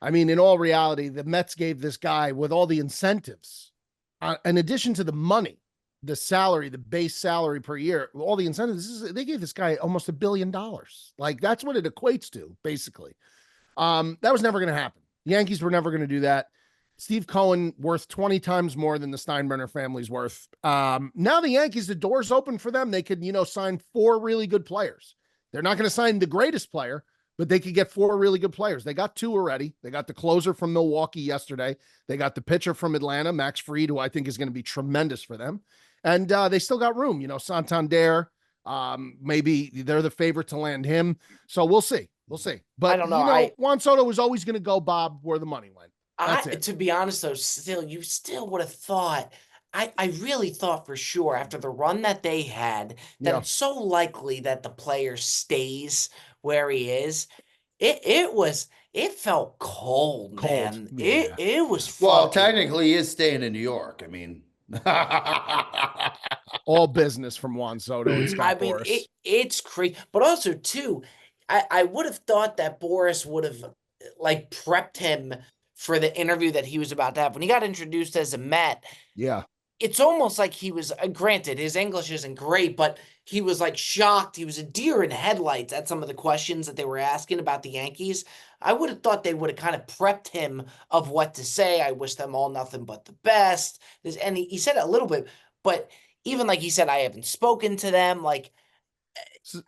I mean, in all reality, the Mets gave this guy with all the incentives, in addition to the money, the salary, the base salary per year, all the incentives, they gave this guy almost $1 billion. Like, that's what it equates to, basically. That was never going to happen. Yankees were never going to do that. Steve Cohen worth 20 times more than the Steinbrenner family's worth. Now the Yankees, the door's open for them. They could, sign 4 really good players. They're not going to sign the greatest player, but they could get 4 really good players. They got 2 already. They got the closer from Milwaukee yesterday. They got the pitcher from Atlanta, Max Fried, who I think is going to be tremendous for them. And they still got room, Santander. Maybe they're the favorite to land him. So we'll see. We'll see. But I don't know. Juan Soto was always going to go, Bob, where the money went. To be honest, though, you still would have thought. I really thought for sure after the run that they had that it's so likely that the player stays where he is. It felt cold, man. Yeah. It was well, technically he is staying in New York. I mean, all business from Juan Soto and Scott Boras. It's crazy, but also too, I would have thought that Boras would have like prepped him for the interview that he was about to have when he got introduced as a Met. Yeah. It's almost like he was, granted, his English isn't great, but he was like shocked. He was a deer in headlights at some of the questions that they were asking about the Yankees. I would have thought they would have kind of prepped him of what to say. I wish them all nothing but the best. And he said it a little bit, but even like he said, I haven't spoken to them. Like,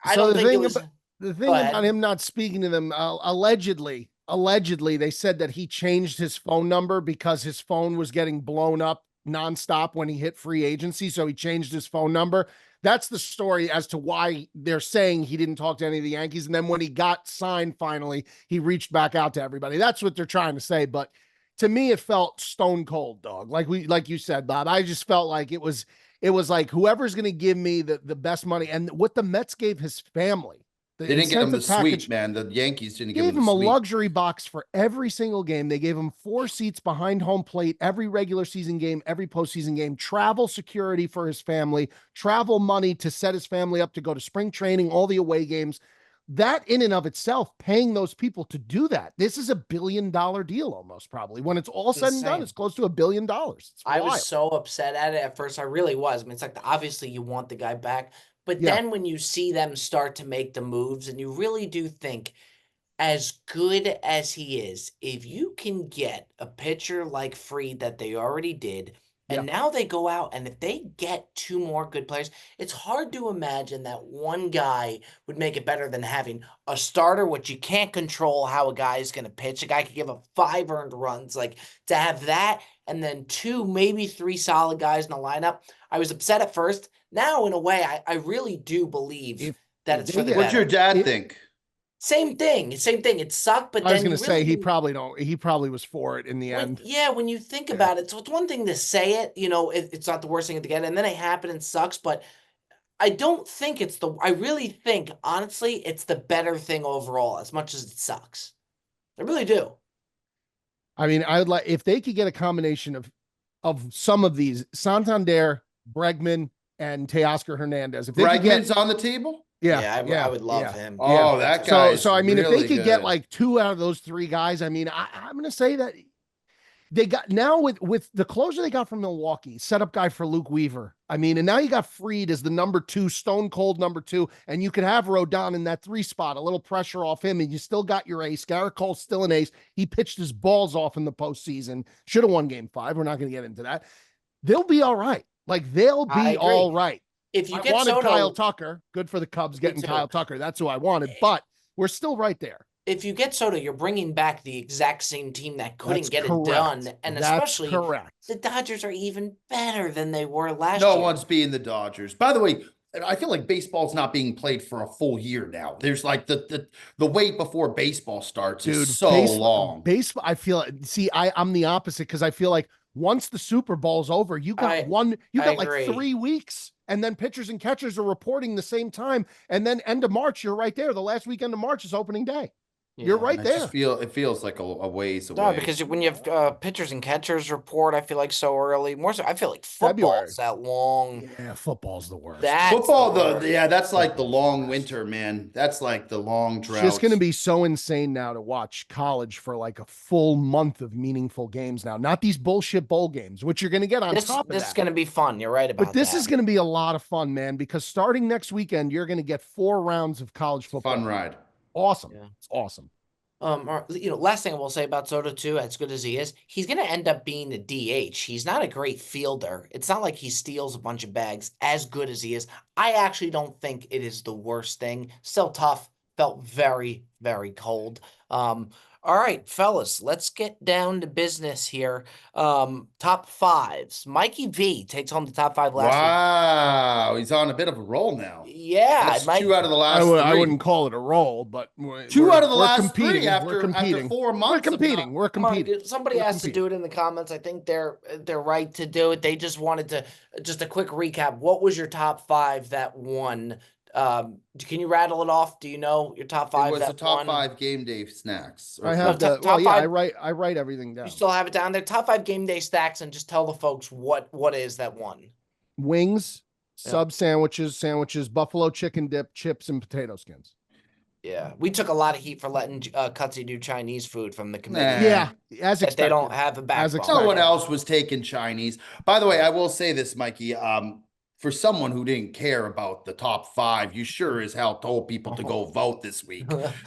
I don't think it was. The thing about him not speaking to them, allegedly, they said that he changed his phone number because his phone was getting blown up nonstop when he hit free agency. So he changed his phone number. That's the story as to why they're saying he didn't talk to any of the Yankees. And then when he got signed, finally, he reached back out to everybody. That's what they're trying to say. But to me, it felt stone cold, dog. Like you said, Bob, I just felt like it was like whoever's going to give me the best money, and what the Mets gave his family. They didn't give him the suite, man. The Yankees didn't give him a luxury box for every single game. They gave him 4 seats behind home plate, every regular season game, every postseason game, travel security for his family, travel money to set his family up to go to spring training, all the away games. That in and of itself, paying those people to do that. This is $1 billion deal almost, probably. When it's all said and done, it's close to $1 billion. I was so upset at it at first. I really was. I mean, it's like, obviously you want the guy back. But then when you see them start to make the moves, and you really do think, as good as he is, if you can get a pitcher like Fried that they already did, and now they go out, and if they get 2 more good players, it's hard to imagine that one guy would make it better than having a starter, which you can't control how a guy is going to pitch. A guy could give up 5 earned runs. Like, to have that, and then 2, maybe 3 solid guys in the lineup. I was upset at first. Now, in a way, I really do believe that it's for the better. What's your dad think? Same thing. It sucked, but I was going to say he probably was for it in the end. Yeah, when you think about it, so it's one thing to say it, it's not the worst thing to get, and then it happened and sucks, but I don't think I really think, honestly, it's the better thing overall, as much as it sucks. I really do. I mean, I would like, if they could get a combination of some of these, Santander, Bregman, and Teoscar Hernandez. If Bregman's on the table? I would love him. Oh, that guy. So I mean, really if they could get like 2 out of those 3 guys, I mean, I'm going to say that They got now with the closer they got from Milwaukee, setup guy for Luke Weaver. I mean, and now you got Freed as the number 2, stone cold number 2, and you could have Rodon in that 3 spot, a little pressure off him, and you still got your ace. Garrett Cole's still an ace. He pitched his balls off in the postseason. Should have won Game 5. We're not going to get into that. They'll be all right. Like they'll be all right. If you I get wanted Soto, Kyle Tucker, good for the Cubs getting Kyle Tucker. That's who I wanted, but we're still right there. If you get Soto, you're bringing back the exact same team that couldn't get it done. And especially the Dodgers are even better than they were last year. No one's being the Dodgers. By the way, I feel like baseball's not being played for a full year now. There's like the wait before baseball starts is so long. Baseball, I feel, I'm the opposite because I feel like once the Super Bowl's over, you got like 3 weeks. And then pitchers and catchers are reporting the same time. And then end of March, you're right there. The last weekend of March is opening day. Yeah, you're right there. It feels like a ways away. No, because when you have pitchers and catchers report, I feel like so early. More so, I feel like football's that long. Yeah, football's the worst. That's like the long winter, man. That's like the long drought. It's going to be so insane now to watch college for like a full month of meaningful games now. Not these bullshit bowl games, which you're going to get on top of that. This is going to be fun. You're right about that. But this is going to be a lot of fun, man, because starting next weekend, you're going to get 4 rounds of college football. Fun ride. Awesome. Yeah. It's awesome. Last thing I will say about Soto too, as good as he is, he's going to end up being the DH. He's not a great fielder. It's not like he steals a bunch of bags. As good as he is, I actually don't think it is the worst thing. Still tough. Felt very, very cold. All right, fellas, let's get down to business here. Top 5s. Mikey V takes home the top 5 last week. Wow, he's on a bit of a roll now. Yeah. That's 2 out of the last 3. I wouldn't call it a roll, but 2 out of the last 3 after 4 months. We're competing. Somebody has to do it in the comments. I think they're right to do it. They just wanted to, just a quick recap. What was your top 5 that won? Can you rattle it off? Do you know your top 5? It was the top 5 game day snacks. I have top 5. I write everything down. You still have it down there. Top 5 game day snacks, and just tell the folks what is that one. Wings, sub sandwiches, buffalo chicken dip, chips, and potato skins. Yeah, we took a lot of heat for letting Cutsy do Chinese food from the committee. Yeah, as expected. They don't have a backbone. No one else was taking Chinese. By the way, I will say this, Mikey. For someone who didn't care about the top 5, you sure as hell told people to go vote this week.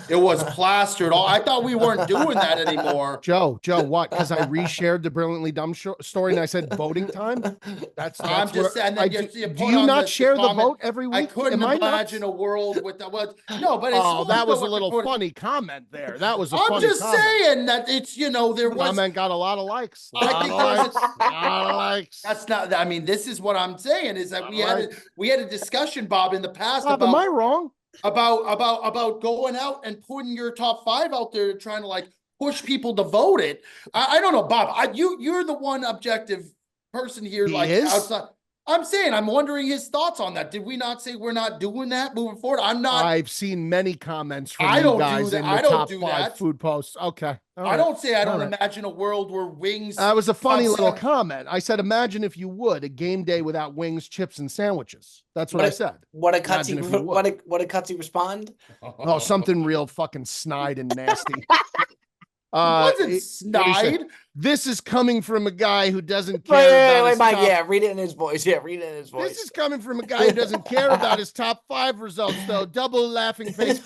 It was plastered all. I thought we weren't doing that anymore. Joe, what? Because I reshared the Brilliantly Dumb story and I said voting time. That's I'm just saying. Do you not share the vote every week? I couldn't imagine a world with that. No, but it's that was a little funny comment there. That was a funny comment. I'm just saying that it's there was comment got a lot of likes. I think a lot of likes. That's not. I mean, this is what I'm saying is that we had a discussion, Bob, in the past Bob, am I wrong? About going out and putting your top 5 out there, trying to like push people to vote it. I don't know, Bob. You're the one objective person here. Outside. I'm saying, I'm wondering his thoughts on that. Did we not say we're not doing that moving forward? I've seen many comments from you guys in the top 5 food posts. Okay. I don't imagine a world where wings. That was a funny little comment. I said, imagine if you would a game day without wings, chips, and sandwiches. That's what I said. What did Cutsy respond? Oh, something real fucking snide and nasty. Wasn't snide. This is coming from a guy who doesn't care. Wait, Mike. Yeah, read it in his voice. This is coming from a guy who doesn't care about his top 5 results, though. Double laughing face.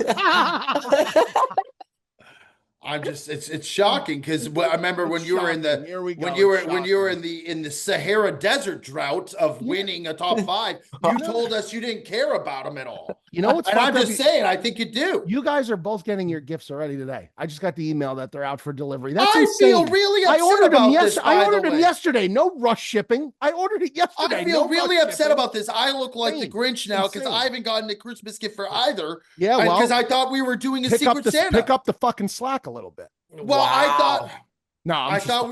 I'm just it's shocking because I remember when you were in the in the Sahara Desert drought of winning a top 5, you told us you didn't care about them at all. You know what's? And I'm just saying, I think you do. You guys are both getting your gifts already today. I just got the email that they're out for delivery. That's insane. Feel really upset. I ordered them yesterday. No rush shipping. I ordered it yesterday. I feel really upset about this. I look like the Grinch now because I haven't gotten a Christmas gift for either. Yeah, well, because I thought we were doing a Secret Santa. Pick up the fucking slack a little bit. Well, wow. I thought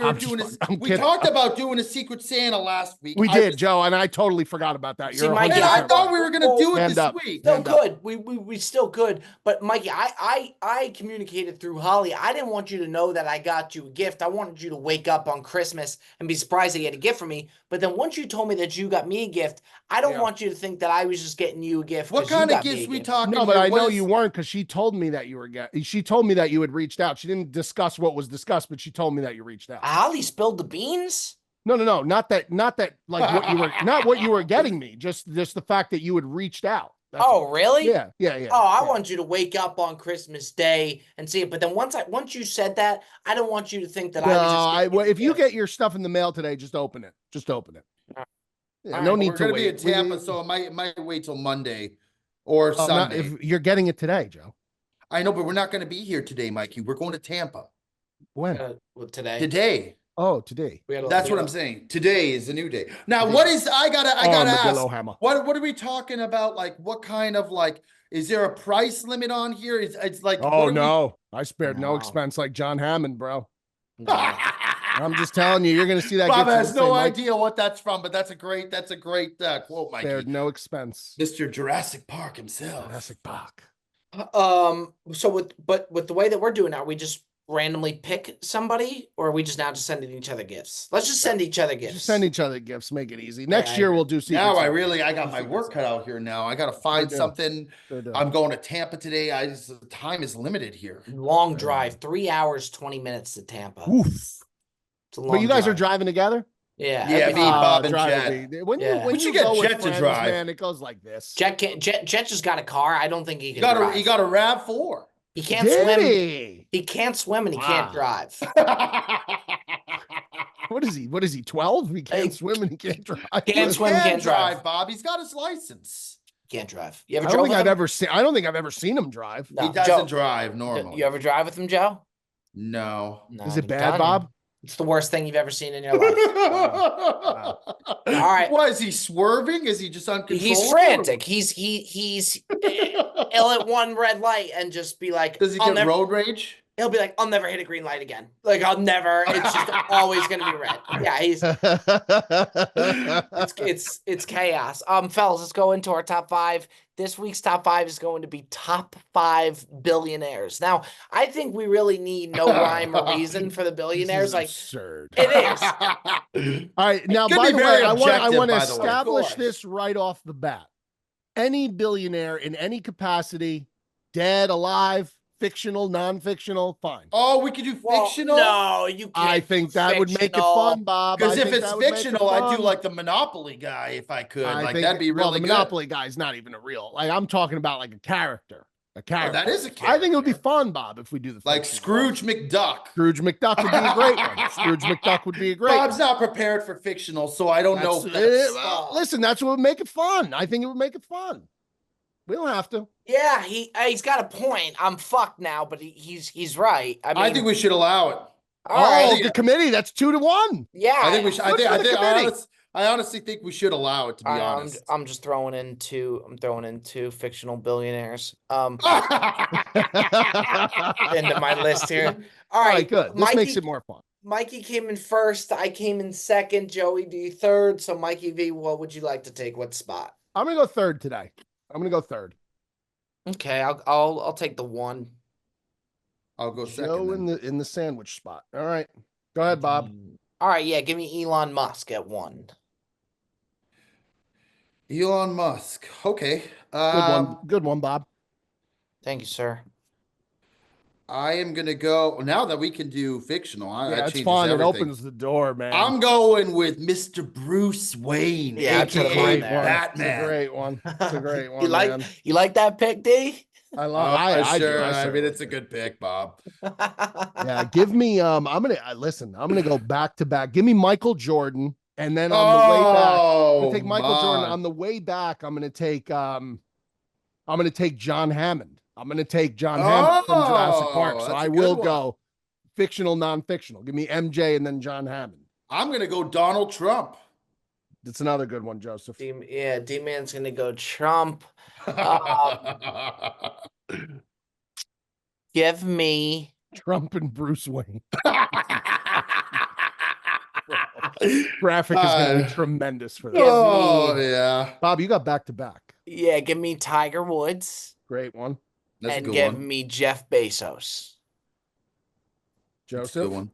we talked about doing a Secret Santa last week. We did, Joe, and I totally forgot about that. Mikey, I thought we were going to do it this week. Still could. We still could. But Mikey, I communicated through Holly. I didn't want you to know that I got you a gift. I wanted you to wake up on Christmas and be surprised that you had a gift for me. But then once you told me that you got me a gift, I don't want you to think that I was just getting you a gift. What kind of gifts we talking about? No, but I know you weren't because she told me that you were she told me that you had reached out. She didn't discuss what was discussed, but she told me me that you reached out. Ali spilled the beans? No, not that like what you were not what you were getting me, just the fact that you had reached out. That's Oh, all. really? Yeah. Oh, I want you to wake up on Christmas Day and see it. But then once you said that, I don't want you to think that if you get your stuff in the mail today, just open it. Just open it. Yeah, no need to wait. We're going to be in Tampa, so it might wait till Monday or Sunday. If you're getting it today, Joe. I know, but we're not going to be here today, Mikey. We're going to Tampa. When? Today. Today. Oh, today. That's what I'm saying. Today is a new day. Now, what is I gotta ask? What are we talking about? Like, what kind of is there a price limit on here? It's like, oh no, I spared no expense like John Hammond, bro. No. I'm just telling you, you're gonna see that. Bob has no idea what that's from, but that's a great quote, Mikey. Spared no expense. Mr. Jurassic Park himself. Jurassic Park. So with the way that we're doing now, we just randomly pick somebody, or are we just now just sending each other gifts? Let's just send each other gifts. Just send each other gifts. Make it easy. Next year we'll do. Now I got my work cut out here. Now I got to find something. I'm going to Tampa today. Time is limited here. Long drive, 3 hours 20 minutes to Tampa. Oof. It's a long but you guys drive. are driving together. Yeah, me, Bob, and Jet. When you get go Jet with friends, to drive, man, it goes like this. Jet just got a car. I don't think he can drive. He got a RAV4. He can't swim. He can't swim and he can't drive. What is he? 12? He can't swim and he can't drive. Can't swim, can't drive. Bob, he's got his license. Can't drive. You ever I don't think I've ever seen him drive. No, he doesn't drive normally. You ever drive with him, Joe? No. Is it bad, Bob? It's the worst thing you've ever seen in your life. Wow. All right. What is he swerving? Is he just uncontrollable? He's frantic. He's ill at one red light and just be like, does he get road rage? He'll be like, I'll never hit a green light again. Like, I'll never. It's just always gonna be red. Yeah, it's chaos. Fellas, let's go into our top 5. This week's top 5 is going to be top 5 billionaires. Now, I think we really need no rhyme or reason for the billionaires. Like, absurd. It is. All right. Now, by the way, I want to establish this right off the bat. Any billionaire in any capacity, dead, alive, fictional, non-fictional, fine. Oh, we could do fictional? No, you can't. I think that would make it fun, Bob. Because if it's fictional, I'd do like the Monopoly guy if I could. That'd be really good. The Monopoly guy is not even a real. I'm talking about like a character. A character. Oh, that is a character. I think it would be fun, Bob, if we do the like Scrooge McDuck. Scrooge McDuck would be a great one. Scrooge McDuck would be a great Bob's not prepared for fictional, so I don't know. Listen, that's what would make it fun. I think it would make it fun. We don't have to. Yeah, he's got a point. I'm fucked now, but he's right. I think we should allow it. The committee. That's 2-1. Yeah, I think we should. I honestly think we should allow it. To be honest, I'm just throwing in two fictional billionaires. Into my list here. All right, good. This makes it more fun. Mikey came in first. I came in second. Joey, do you third? So, Mikey V, what would you like to take? What spot? I'm gonna go third today. I'm gonna go third. Okay, I'll take the 1. I'll go second. Joe in the sandwich spot. All right, go ahead, Bob. All right, yeah, give me Elon Musk at 1. Elon Musk. Okay. Good one, Bob. Thank you, sir. I am gonna go now that we can do fictional. That's fine. It opens the door, man. I'm going with Mr. Bruce Wayne. Yeah, it's a great one. Batman. It's a great one. It's a great one. You like that pick, D? I love. I mean, it's a good pick, Bob. Yeah, give me. I'm gonna go back to back. Give me Michael Jordan, and then on the way back, I'm gonna take Michael Jordan. On the way back, I'm gonna take John Hammond. I'm going to take John Hammond from Jurassic Park. So I will go fictional, non-fictional. Give me MJ and then John Hammond. I'm going to go Donald Trump. That's another good one, Joseph. D-Man's going to go Trump. Give me Trump and Bruce Wayne. Graphic is going to be tremendous for this. Yeah. Bob, you got back-to-back. Yeah, give me Tiger Woods. Great one. That's and give me Jeff Bezos. Joseph. That's a good one.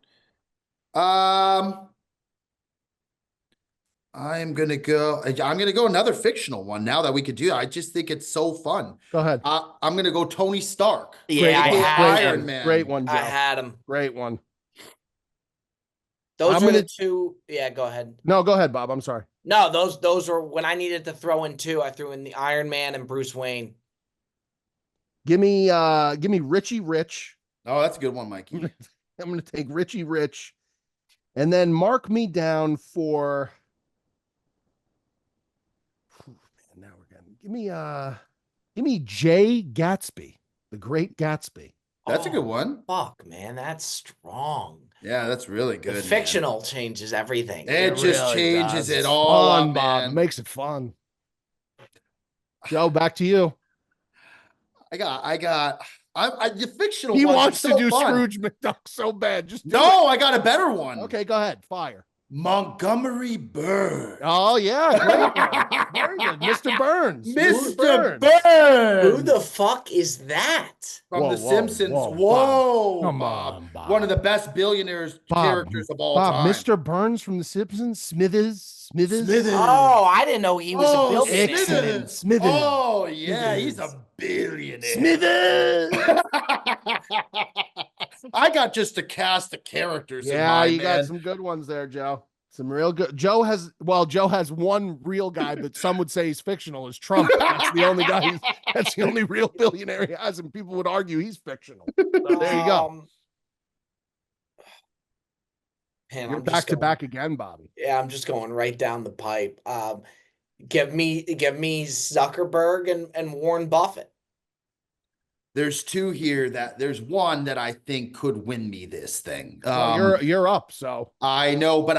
I'm gonna go another fictional one now that we could do that. I just think it's so fun. Go ahead. I'm gonna go Tony Stark. Yeah, Iron Man. Great one, Joe. I had him. Great one. Those are the two. Yeah, go ahead. No, go ahead, Bob. I'm sorry. No, those are when I needed to throw in two. I threw in the Iron Man and Bruce Wayne. Give me Richie Rich. Oh, that's a good one, Mikey. I'm gonna take Richie Rich, and then mark me down for. Man, now we're getting. Give me Jay Gatsby, the Great Gatsby. That's a good one. Fuck, man, that's strong. Yeah, that's really good. The fictional changes everything. It just really changes does. it all fun, up, Bob. man. Makes it fun. Joe, back to you. The fictional. He wants so to do fun. Scrooge McDuck so bad. Just no, I got a better one. Okay, go ahead. Fire. Montgomery Burns. Oh yeah, great. Very good, Mr. Burns. Mr. Burns. Who the fuck is that? From The Simpsons. Whoa, come Bob. on, Bob. One of the best billionaires characters of all time. Mr. Burns from The Simpsons. Smithers. Oh, I didn't know he was a billionaire. Excellent. Smithers. Oh yeah, he's a billionaire. Smithers. I got just the cast of characters. Yeah, you got some good ones there, Joe. Some real good. Joe has one real guy, but some would say he's fictional. Is Trump? That's the only guy. That's the only real billionaire he has, and people would argue he's fictional. There you go. Man, You're back to back again, Bobby. Yeah, I'm just going right down the pipe. Give me Zuckerberg and Warren Buffett. There's two here there's one that I think could win me this thing. You're up, so I know, but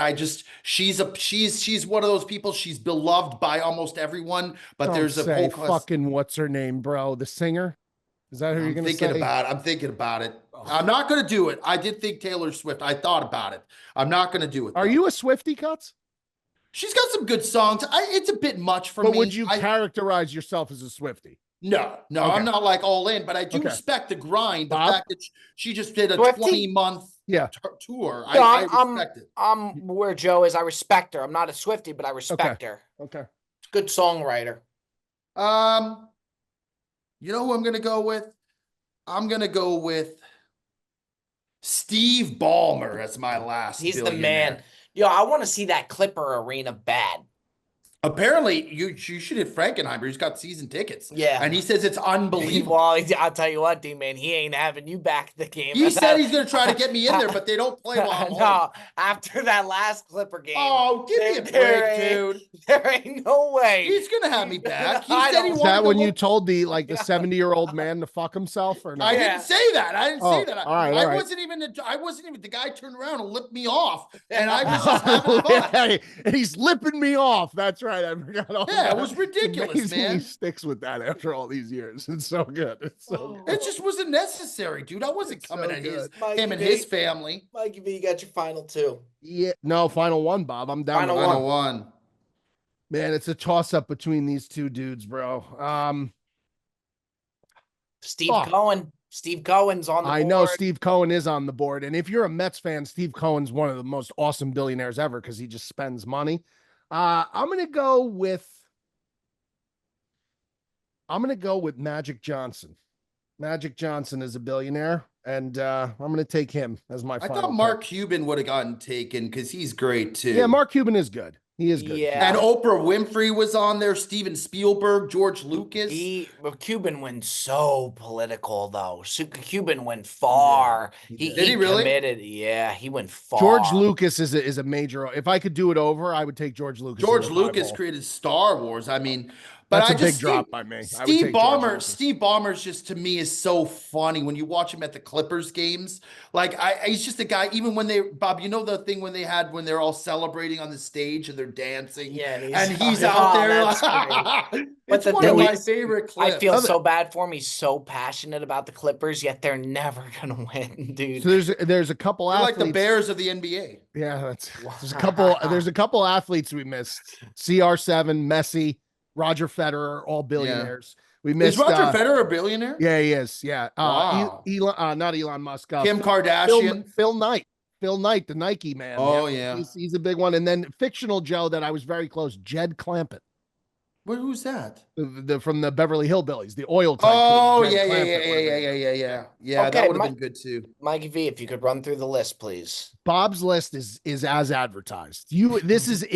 she's one of those people. She's beloved by almost everyone, but there's a whole fucking what's her name, bro? The singer? Is that who you're gonna say? I'm thinking about it. I'm not gonna do it. I did think Taylor Swift. I thought about it. I'm not gonna do it. Are you a Swiftie, Cuts? She's got some good songs. It's a bit much for me. But would you characterize yourself as a Swiftie? No, okay. I'm not like all in, but I do respect the grind. The fact that she just did a 20-month tour. I respect it. I'm where Joe is. I respect her. I'm not a Swiftie, but I respect her. Okay. Good songwriter. You know who I'm going to go with? I'm going to go with Steve Ballmer as my last. He's the man. Yo, I want to see that Clipper arena bad. Apparently, you should hit Frankenheimer. He's got season tickets. Yeah. And he says it's unbelievable. Well, I'll tell you what, D-Man, he ain't having you back the game. He said he's going to try to get me in there, but they don't play while I'm home. After that last Clipper game. Oh, give me a break, dude. There ain't no way. He's going to have me back. He said he wanted Is that when you told the 70-year-old man to fuck himself or not? I didn't say that. I didn't say that. All right, I wasn't even the guy turned around and lipped me off. And I was just having fun. And he's lipping me off. That's right. I forgot all Yeah, it was ridiculous, man. He sticks with that after all these years. It's so good. It's so good. It just wasn't necessary, dude. I wasn't coming at him and his family. Mikey V, you got your final two. Yeah, no, final one, Bob. I'm down. Final one. Man, it's a toss-up between these two dudes, bro. Steve Cohen. Steve Cohen's on the board. I know Steve Cohen is on the board. And if you're a Mets fan, Steve Cohen's one of the most awesome billionaires ever because he just spends money. I'm gonna go with Magic Johnson. Magic Johnson is a billionaire, and I'm gonna take him as my final. I thought Mark Cuban would have gotten taken because he's great too. Yeah, Mark Cuban is good. He is good. Yeah. And Oprah Winfrey was on there, Steven Spielberg, George Lucas. Cuban went so political, though. Cuban went far. Did he really? Committed. Yeah, he went far. George Lucas is a major. If I could do it over, I would take George Lucas. George Lucas created Star Wars. I mean, but that's a big drop by me. Steve Ballmer's just, to me, is so funny when you watch him at the Clippers games. Like, he's just a guy, even when Bob, you know the thing when they're all celebrating on the stage and they're dancing. Yeah. And he's out there. It's one of my favorite clips. I feel so bad for him. He's so passionate about the Clippers, yet they're never going to win, dude. So there's a couple athletes. Like the Bears of the NBA. Yeah, there's a couple athletes we missed. CR7, Messi, Roger Federer, all billionaires. Yeah. We missed. Is Roger Federer a billionaire? Yeah, he is. Yeah. Wow. Not Elon Musk. Kim Kardashian. Phil Knight. Phil Knight, the Nike man. Oh, yeah. He's a big one. And then fictional Joe that I was very close, Jed Clampett. Who's that? From the Beverly Hillbillies, the oil tycoon. Oh, Red yeah. Okay, That would have been good too. Mikey V, if you could run through the list, please. Bob's list is as advertised. This is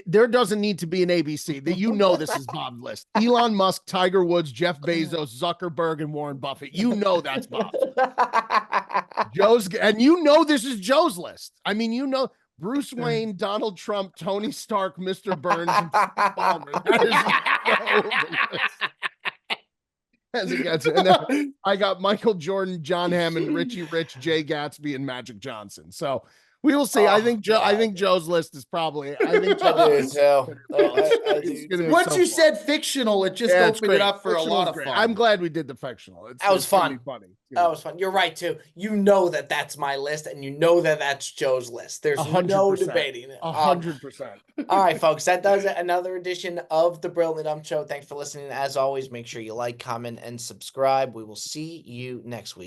there doesn't need to be an ABC. That this is Bob's list. Elon Musk, Tiger Woods, Jeff Bezos, Zuckerberg, and Warren Buffett. That's Bob's. Joe's, and this is Joe's list. I mean, Bruce Wayne, Donald Trump, Tony Stark, Mr. Burns, and Palmer. That is as it gets. And then I got Michael Jordan, John Hammond, Richie Rich, Jay Gatsby, and Magic Johnson. So we will see. I think Joe's list is probably. I think Joe's Once you said fictional, it just opened it up for a lot of fun. I'm glad we did the fictional. That was fun. Funny. That was fun. You're right too. That's my list, and that's Joe's list. There's 100%. No debating it. 100%. All right, folks. That does it. Another edition of the Brilliantly Dumb Show. Thanks for listening. As always, make sure you like, comment, and subscribe. We will see you next week.